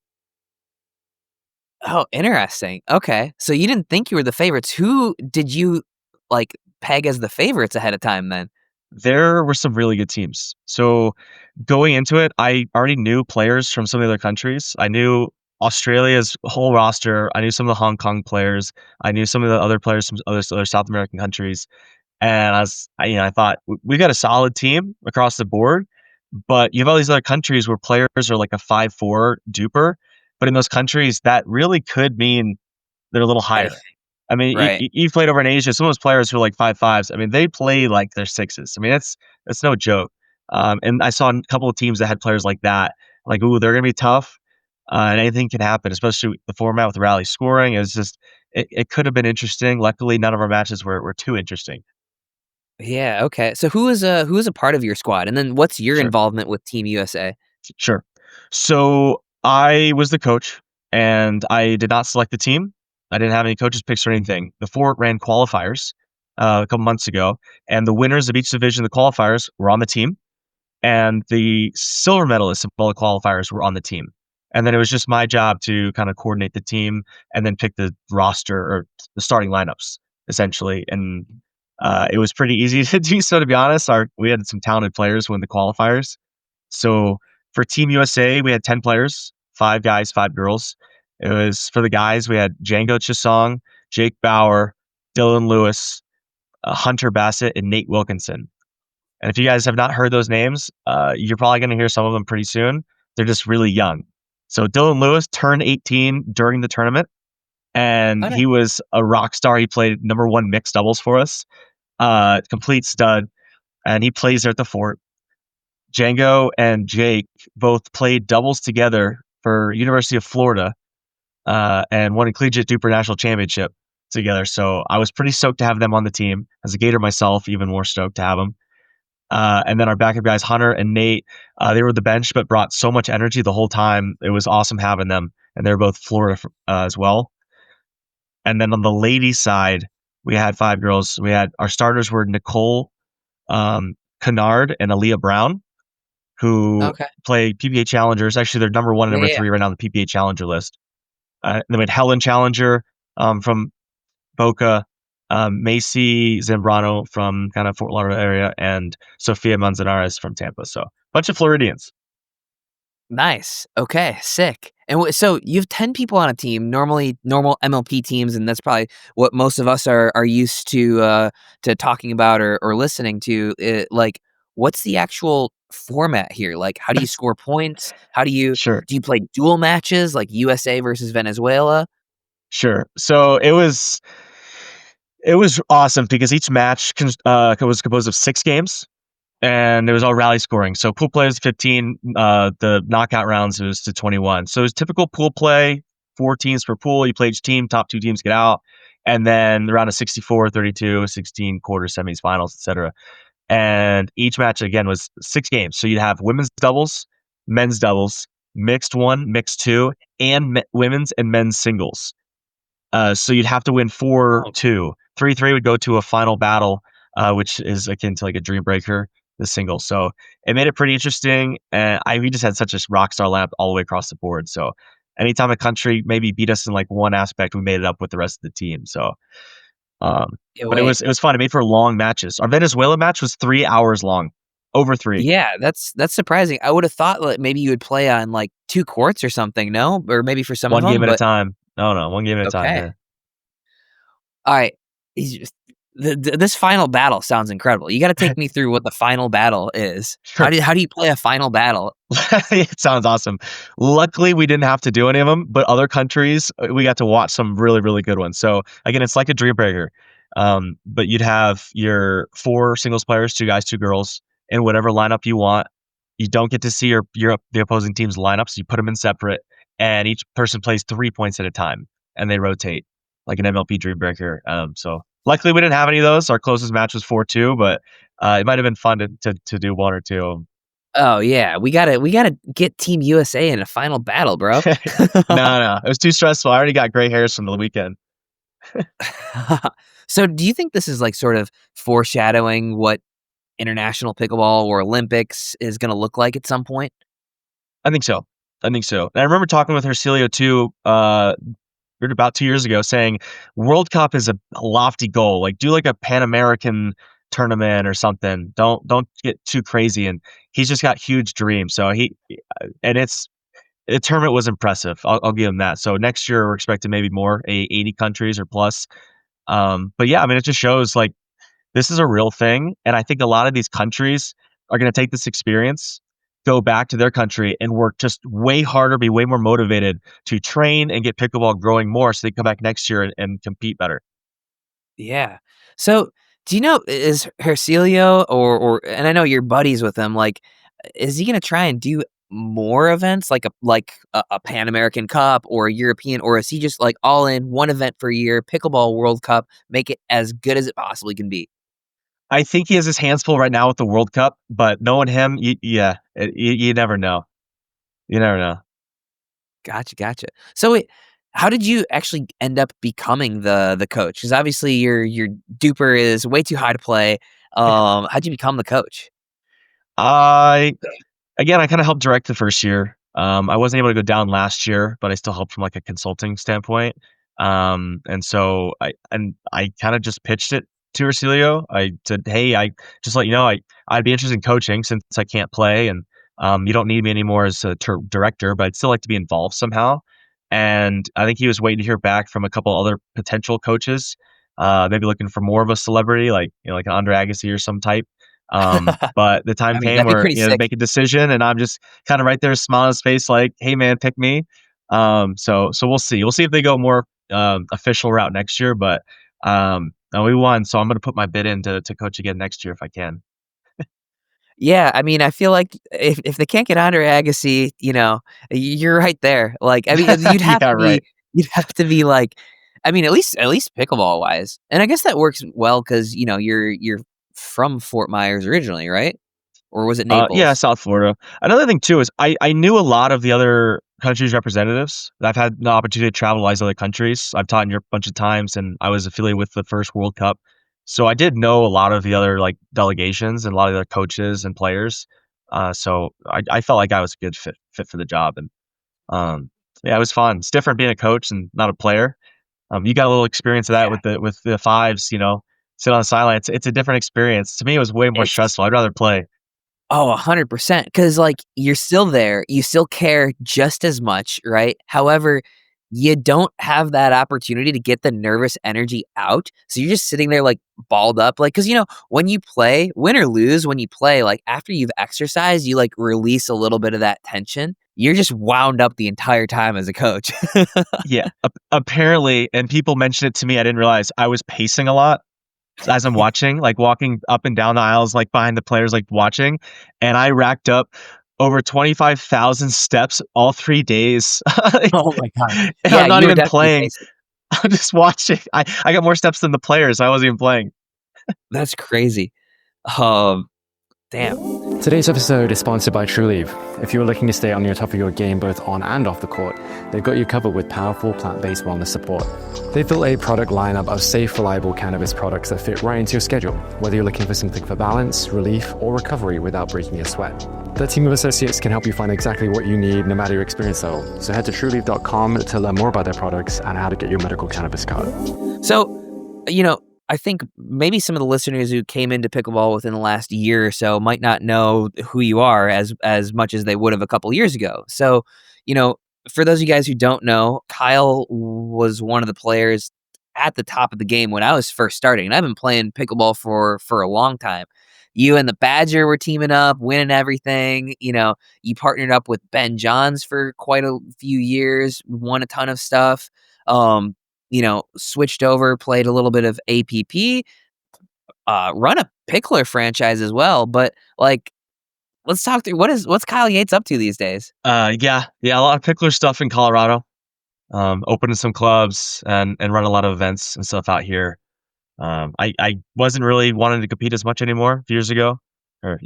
Oh, interesting. Okay. So you didn't think you were the favorites. Who did you like peg as the favorites ahead of time then? There were some really good teams. So going into it, I already knew players from some of the other countries. I knew Australia's whole roster. I knew some of the Hong Kong players. I knew some of the other players from other South American countries. And I thought we got a solid team across the board, but you have all these other countries where players are like a 5-4 duper. But in those countries, that really could mean they're a little Anything. higher. I mean, Right. you've played over in Asia. Some of those players who are like 5-5s. I mean, they play like they're sixes. I mean, that's no joke. And I saw a couple of teams that had players like that. Like, ooh, they're gonna be tough, and anything can happen. Especially the format with rally scoring. It could have been interesting. Luckily, none of our matches were too interesting. Yeah, okay. So who is a part of your squad? And then what's your Sure. involvement with Team USA? Sure. So I was the coach, and I did not select the team. I didn't have any coaches picks or anything. The fort ran qualifiers a couple months ago, and the winners of each division of the qualifiers were on the team, and the silver medalists of all the qualifiers were on the team. And then it was just my job to kind of coordinate the team and then pick the roster or the starting lineups essentially. And it was pretty easy to do so, to be honest. We had some talented players win the qualifiers, so for Team USA, we had 10 players, 5 guys, 5 girls. It was for the guys, we had Django Chisong, Jake Bauer, Dylan Lewis, Hunter Bassett, and Nate Wilkinson. And if you guys have not heard those names, you're probably going to hear some of them pretty soon. They're just really young. So Dylan Lewis turned 18 during the tournament, and Oh, he was a rock star. He played number one mixed doubles for us, complete stud, and he plays there at the fort. Django and Jake both played doubles together for University of Florida, and won a collegiate Duper national championship together. So I was pretty stoked to have them on the team. As a Gator myself, even more stoked to have them. And then our backup guys, Hunter and Nate, they were the bench, but brought so much energy the whole time. It was awesome having them, and they're both Florida as well. And then on the ladies' side, We had 5 girls. We had our starters were Nicole Kennard and Aaliyah Brown, who Okay. play PPA Challengers. Actually, they're number 1 and number Yeah. 3 right now on the PPA Challenger list. And then we had Helen Challenger from Boca, Macy Zambrano from kind of Fort Lauderdale area, and Sofia Manzanares from Tampa. So bunch of Floridians. Nice. Okay. Sick. And so you have 10 people on a team, normally normal MLP teams, and that's probably what most of us are used to talking about or listening to. Like, what's the actual format here? Like, how do you score points? Sure. Do you play dual matches like USA versus Venezuela? Sure. So it was awesome because each match was composed of 6 games, and it was all rally scoring. So pool play was 15. The knockout rounds was to 21. So it was typical pool play, 4 teams per pool. You play each team, top 2 teams get out, and then the round of 64, 32, 16, quarters, semis, finals, etc. And each match again was 6 games. So you'd have women's doubles, men's doubles, mixed 1, mixed 2, and women's and men's singles. So you'd have to win 4-2. 3-3 would go to a final battle, which is akin to like a dream breaker, the single. So it made it pretty interesting. And we just had such a rock star lineup all the way across the board. So anytime a country maybe beat us in like one aspect, we made it up with the rest of the team. So, Yeah, but it wait. was fun. It made for long matches. Our Venezuela match was 3 hours long, over 3. Yeah, that's surprising. I would have thought that maybe you would play on like 2 courts or something, no? Or maybe for some of One game them, at a but time. No, 1 game at a time okay. here. All right. This final battle sounds incredible. You got to take me through what the final battle is. Sure. How do you play a final battle? It sounds awesome. Luckily, we didn't have to do any of them, but other countries, we got to watch some really, really good ones. So again, it's like a dream breaker. But you'd have your 4 singles players, 2 guys, 2 girls, in whatever lineup you want. You don't get to see the opposing team's lineups. You put them in separate, and each person plays 3 points at a time, and they rotate like an MLP dream breaker. So luckily, we didn't have any of those. Our closest match was 4-2, but it might have been fun to do 1 or 2. Oh yeah, we gotta get Team USA in a final battle, bro. No, it was too stressful. I already got gray hairs from the weekend. So do you think this is like sort of foreshadowing what international pickleball or Olympics is going to look like at some point? I think so. And I remember talking with Hercelio too, about 2 years ago, saying World Cup is a lofty goal. Like, do like a Pan American tournament or something. Don't get too crazy. And he's just got huge dreams. So the tournament was impressive. I'll give him that. So next year we're expecting maybe more, 80 countries or plus. But yeah, I mean, it just shows like this is a real thing. And I think a lot of these countries are going to take this experience, go back to their country and work just way harder, be way more motivated to train and get pickleball growing more so they come back next year and compete better. Yeah. So do you know, is Hercelio and I know you're buddies with him, like, is he going to try and do more events like a Pan American Cup or a European, or is he just like all in one event per year, Pickleball World Cup, make it as good as it possibly can be? I think he has his hands full right now with the World Cup, but knowing him, you never know. You never know. Gotcha. So wait, how did you actually end up becoming the coach? Because obviously your duper is way too high to play. How'd you become the coach? I Again, I kind of helped direct the first year. I wasn't able to go down last year, but I still helped from like a consulting standpoint. And so I kind of just pitched it to Ercilio. I said, "Hey, I just let you know I'd be interested in coaching since I can't play, and you don't need me anymore as a director, but I'd still like to be involved somehow." And I think he was waiting to hear back from a couple other potential coaches, maybe looking for more of a celebrity, like like an Andre Agassi or some type. But the time I mean, came that'd be where pretty sick. make a decision, and I'm just kind of right there, smiling on his face, like, "Hey, man, pick me." So we'll see. We'll see if they go more official route next year. But no, we won, so I'm gonna put my bid in to coach again next year if I can. Yeah, I mean, I feel like if they can't get Andre Agassi, you're right there. Like, I mean, Yeah, right. you'd have to be like, I mean, at least pickleball wise, and I guess that works well because you're from Fort Myers originally, right? Or was it Yeah, Naples? South Florida. Another thing too is I knew a lot of the other countries' representatives. I've had the opportunity to travel to other countries. I've taught in Europe a bunch of times, and I was affiliated with the first World Cup. So I did know a lot of the other like delegations and a lot of the other coaches and players. So I felt like I was a good fit for the job, and yeah, it was fun. It's different being a coach and not a player. You got a little experience of that with the fives, sit on the sideline. It's a different experience. To me, it was way more It's stressful. I'd rather play. 100%. Because, like, you're still there. You still care just as much, right? However, you don't have that opportunity to get the nervous energy out. So you're just sitting there, like, balled up. Like, because, when you play, win or lose, when you play, like, after you've exercised, you, like, release a little bit of that tension. You're just wound up the entire time as a coach. Yeah, apparently, and people mentioned it to me. I didn't realize I was pacing a lot as I'm watching, like walking up and down the aisles, like behind the players, like watching, and I racked up over 25,000 steps all 3 days. Oh my God. And Yeah, I'm not you were even definitely playing. pacing. I'm just watching. I got more steps than the players. I wasn't even playing. That's crazy. Um, Damn. Today's episode is sponsored by TrueLeaf. If you're looking to stay on your top of your game both on and off the court, they've got you covered with powerful plant-based wellness support. They've built a product lineup of safe, reliable cannabis products that fit right into your schedule, whether you're looking for something for balance, relief, or recovery without breaking a sweat. Their team of associates can help you find exactly what you need no matter your experience level. So head to trueleaf.com to learn more about their products and how to get your medical cannabis card. So, I think maybe some of the listeners who came into pickleball within the last year or so might not know who you are as much as they would have a couple years ago. So, for those of you guys who don't know, Kyle was one of the players at the top of the game when I was first starting, and I've been playing pickleball for a long time. You and the Badger were teaming up, winning everything. You partnered up with Ben Johns for quite a few years, won a ton of stuff. Switched over, played a little bit of APP, run a pickler franchise as well. But like, let's talk through what's Kyle Yates up to these days? Yeah, a lot of pickler stuff in Colorado. Opening some clubs and run a lot of events and stuff out here. I wasn't really wanting to compete as much anymore a few years ago,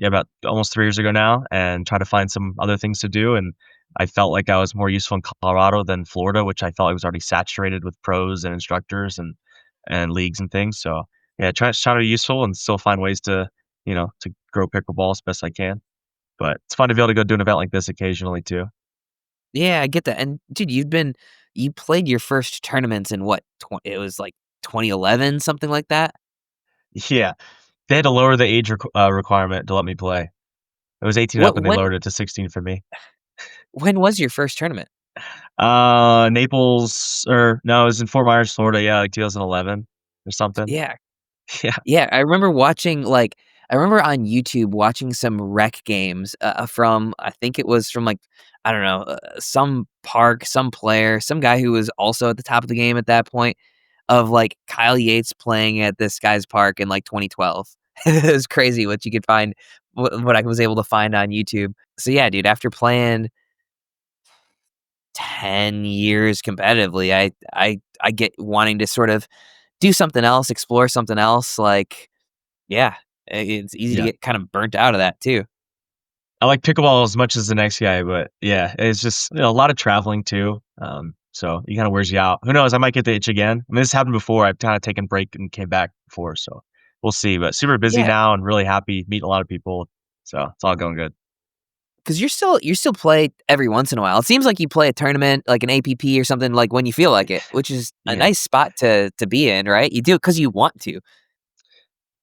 about almost 3 years ago now, and try to find some other things to do. And I felt like I was more useful in Colorado than Florida, which I felt like was already saturated with pros and instructors and leagues and things. So yeah, try to be useful and still find ways to to grow pickleball as best I can. But it's fun to be able to go do an event like this occasionally too. Yeah, I get that. And dude, you played your first tournaments in what? It was like 2011, something like that. Yeah, they had to lower the age requirement to let me play. It was 18 up, and they When lowered it to 16 for me. when was your first tournament? Naples, or no, it was in Fort Myers, Florida. Yeah, like 2011 or something. Yeah, Yeah. yeah. I remember I remember on YouTube watching some rec games from, I think it was from like, I don't know, some park, some player, some guy who was also at the top of the game at that point, of like Kyle Yates playing at this guy's park in like 2012. It was crazy what you could find, what I was able to find on YouTube. So yeah, dude, after playing 10 years competitively, I get wanting to sort of do something else, explore something else. Like, yeah, it's easy to Yeah. get kind of burnt out of that too. I like pickleball as much as the next guy, but yeah, it's just a lot of traveling too. So it kind of wears you out. Who knows? I might get the itch again. I mean, this happened before. I've kind of taken a break and came back before, so we'll see. But super busy Yeah, now and really happy, meeting a lot of people. So it's all going good. because you still play every once in a while. It seems like you play a tournament, like an APP or something, like when you feel like it, which is a Yeah. nice spot to be in, right? You do it because you want to.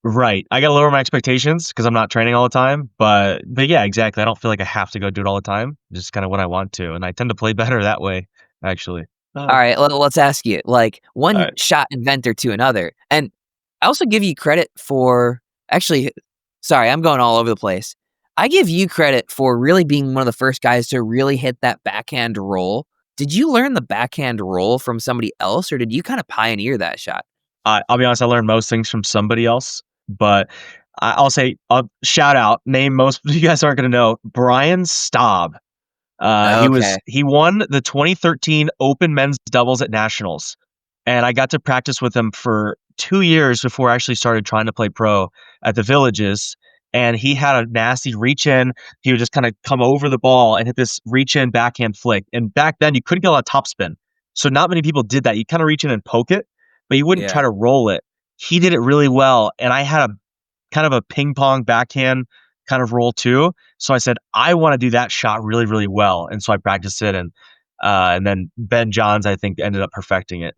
Right. I gotta lower my expectations because I'm not training all the time. But yeah, exactly. I don't feel like I have to go do it all the time. Just kind of when I want to, and I tend to play better that way, actually. All right, let's ask you, like, All one right. shot inventor to another. And I also give you credit for, actually, sorry, I'm going all over the place. I give you credit for really being one of the first guys to really hit that backhand roll. Did you learn the backhand roll from somebody else, or did you kind of pioneer that shot? I'll be honest. I learned most things from somebody else, but I'll say, shout out, name most you guys aren't gonna know. Brian Staub. Okay. He won the 2013 Open Men's Doubles at Nationals, and I got to practice with him for 2 years before I actually started trying to play pro at the Villages. and he had a nasty reach in. He would just kind of come over the ball and hit this reach in backhand flick. And back then, you couldn't get a lot of topspin, so not many people did that. You kind of reach in and poke it, but you wouldn't Yeah. try to roll it. He did it really well, and I had a kind of a ping pong backhand kind of roll too. So I said, I want to do that shot really, really well. And so I practiced it, and then Ben Johns, I think, ended up perfecting it.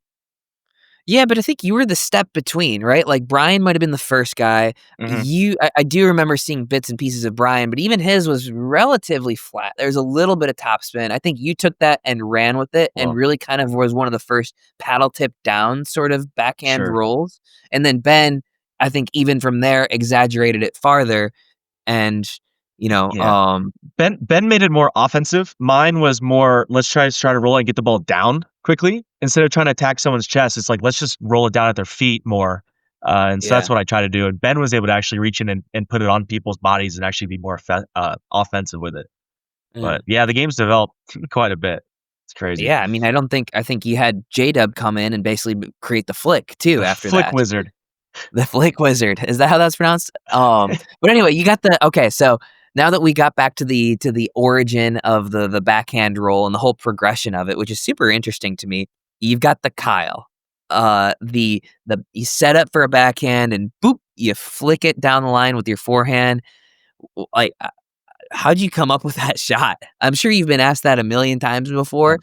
Yeah, but I think you were the step between, right? Like Brian might have been the first guy. Mhm. I do remember seeing bits and pieces of Brian, but even his was relatively flat. There's a little bit of topspin. I think you took that and ran with it and Well, really kind of was one of the first paddle tip down sort of backhand sure. rolls. And then Ben, I think even from there exaggerated it farther and Yeah. Ben made it more offensive. Mine was more, let's try to roll it and get the ball down quickly instead of trying to attack someone's chest. It's like, let's just roll it down at their feet more. And so that's yeah. what I try to do. And Ben was able to actually reach in and put it on people's bodies and actually be more offensive with it. Yeah. But yeah, the game's developed quite a bit. It's crazy. Yeah, I mean, I think you had J-Dub come in and basically create the flick too The after flick that. wizard. The Flick Wizard. Is that how that's pronounced? But anyway, you got okay, so now that we got back to the origin of the backhand roll and the whole progression of it, which is super interesting to me, you've got the Kyle. The you set up for a backhand and boop, you flick it down the line with your forehand. Like how'd you come up with that shot? I'm sure you've been asked that a million times before.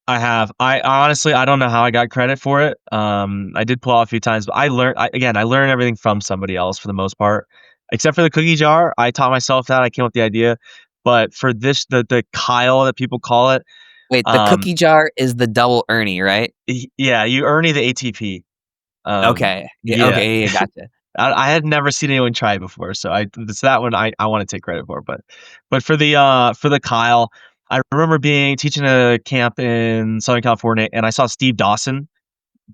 I have. I honestly, I don't know how I got credit for it. I did pull out a few times, but I learned everything from somebody else for the most part, except for the cookie jar. I taught myself that. I came up with the idea, but for this, the Kyle that people call it, Wait, the um, cookie jar is the double Ernie, right? yeah, you earn the ATP. Okay. Yeah, Yeah, okay, yeah, gotcha. I had never seen anyone try it before, so it's that one I want to take credit for. But for the Kyle, I remember teaching a camp in Southern California, and I saw Steve Dawson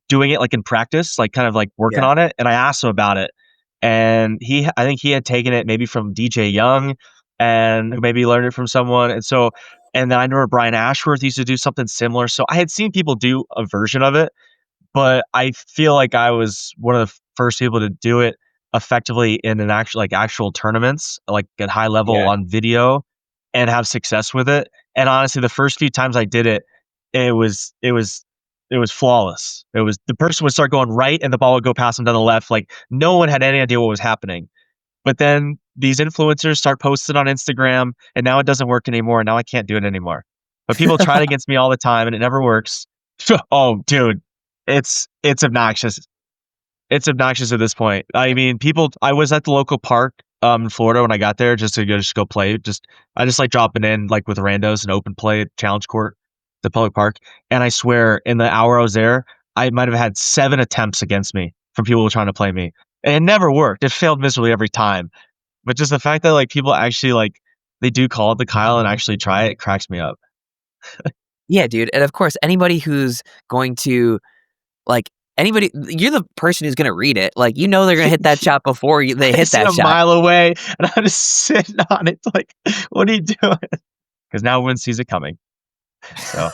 doing it like in practice, like kind of like working Yeah. on it, and I asked him about it, and I think he had taken it maybe from DJ Young, and maybe learned it from someone, and then I remember Brian Ashworth used to do something similar, so I had seen people do a version of it, but I feel like I was one of the first people to do it effectively in an actual tournaments, like at high level Yeah. on video and have success with it. And honestly, the first few times I did it, it was flawless. It was the person would start going right and the ball would go past them down the left. Like no one had any idea what was happening. But then these influencers start posting on Instagram and now it doesn't work anymore. And now I can't do it anymore. But people try it against me all the time and it never works. Oh, dude, it's obnoxious. It's obnoxious at this point. I mean, I was at the local park in Florida when I got there just go play. I just like dropping in like with randos and open play at Challenge Court, the public park. And I swear in the hour I was there, I might have had 7 attempts against me from people trying to play me. And it never worked. It failed miserably every time. But just the fact that like people actually like they do call it the Kyle and actually try it cracks me up. Yeah, dude, and of course, anybody who's going to, like, you're the person who's gonna read it, like, they're gonna hit that shot before they I hit see it that a shot. mile away and I'm just sitting on it like, what are you doing? Because now everyone sees it coming. So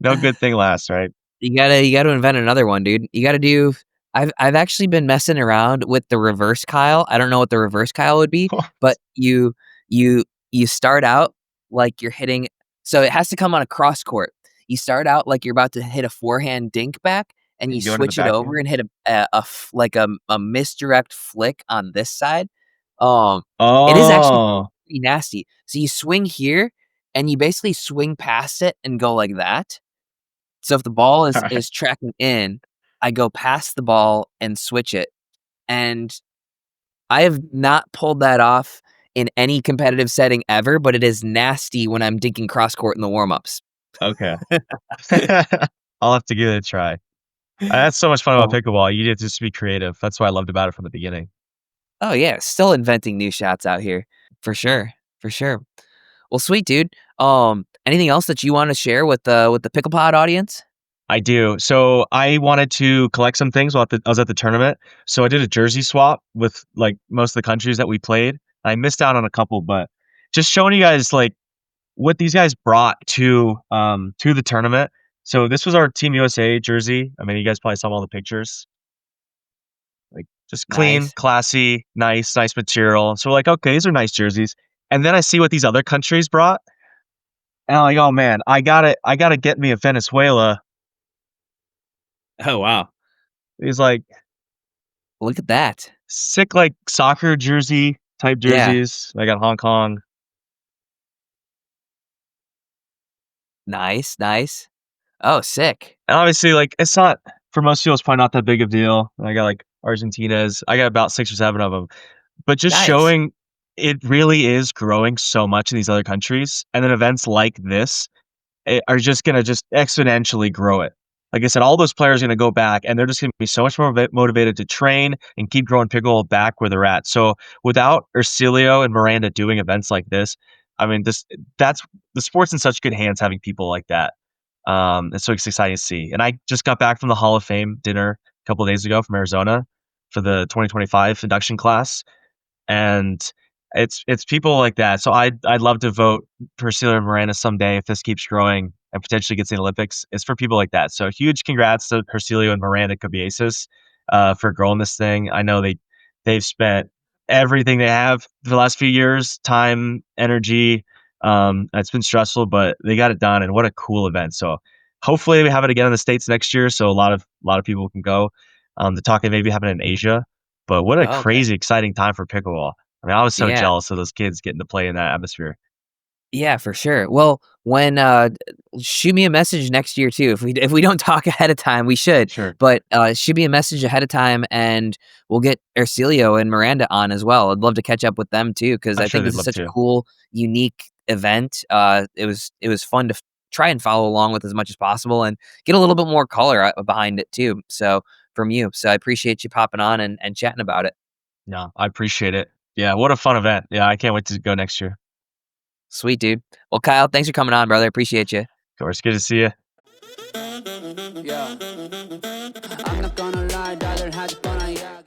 no good thing lasts, right? You gotta invent another one, dude. You gotta do I've actually been messing around with the reverse Kyle. I don't know what the reverse Kyle would be, but you you start out like you're hitting so it has to come on a cross court. You start out like you're about to hit a forehand dink back, and you You go into the switch it over backhand. and hit a misdirect flick on this side. It is actually Oh, pretty nasty. So you swing here, and you basically swing past it and go like that. So if the ball all right. is tracking in, I go past the ball and switch it. And I have not pulled that off in any competitive setting ever, but it is nasty when I'm dinking cross court in the warm-ups. Okay. I'll have to give it a try. That's so much fun about Oh. pickleball. You get to just be creative. That's what I loved about it from the beginning. Oh yeah, still inventing new shots out here. For sure. For sure. Well, sweet dude. Anything else that you want to share with the PicklePod audience? I do. So I wanted to collect some things while I was at the tournament. So I did a jersey swap with like most of the countries that we played. I missed out on a couple, but just showing you guys like what these guys brought to the tournament. So this was our Team USA jersey. I mean, you guys probably saw all the pictures. Like Just clean, Nice. classy, nice material. So we're like, okay, these are nice jerseys. And then I see what these other countries brought. And I'm like, oh man, I gotta get me a Venezuela. Oh, wow. He's like Look at that. sick, like soccer jersey type Yeah. jerseys. I got Hong Kong. Nice. Oh, sick. And obviously, like, it's not, for most people, it's probably not that big of a deal. I got like Argentina's. I got about 6 or 7 of them. But just Nice. showing it really is growing so much in these other countries. And then events like this are just going to just exponentially grow it. Like I said, all those players are going to go back and they're just going to be so much more motivated to train and keep growing pickleball back where they're at. So without Ercilio and Miranda doing events like this, I mean, that's the sport's in such good hands having people like that. It's so exciting to see. And I just got back from the Hall of Fame dinner a couple of days ago from Arizona for the 2025 induction class. And it's people like that. So I'd love to vote for Celia and Miranda someday if this keeps growing and potentially gets in the Olympics. It's for people like that. So huge congrats to Hercilio and Miranda Cabieces for growing this thing. I know they've spent everything they have for the last few years, time, energy. It's been stressful, but they got it done, and what a cool event. So hopefully we have it again in the States next year, so a lot of people can go. The talking maybe happen in Asia, but what a Oh, okay. crazy, exciting time for pickleball. I mean, I was so Yeah. jealous of those kids getting to play in that atmosphere. Yeah, for sure. Well, when shoot me a message next year too. If we don't talk ahead of time, we should. Sure. But shoot me a message ahead of time, and we'll get Ercilio and Miranda on as well. I'd love to catch up with them too, because I'm I sure think this they'd is love such a to. cool, unique event. It was fun to try and follow along with as much as possible and get a little bit more color behind it too. So from you, so I appreciate you popping on and chatting about it. No, I appreciate it. Yeah, what a fun event. Yeah, I can't wait to go next year. Sweet, dude. Well, Kyle, thanks for coming on, brother. Appreciate you. Of course, good to see you. Yeah. I'm not gonna lie, darling, had fun, yeah.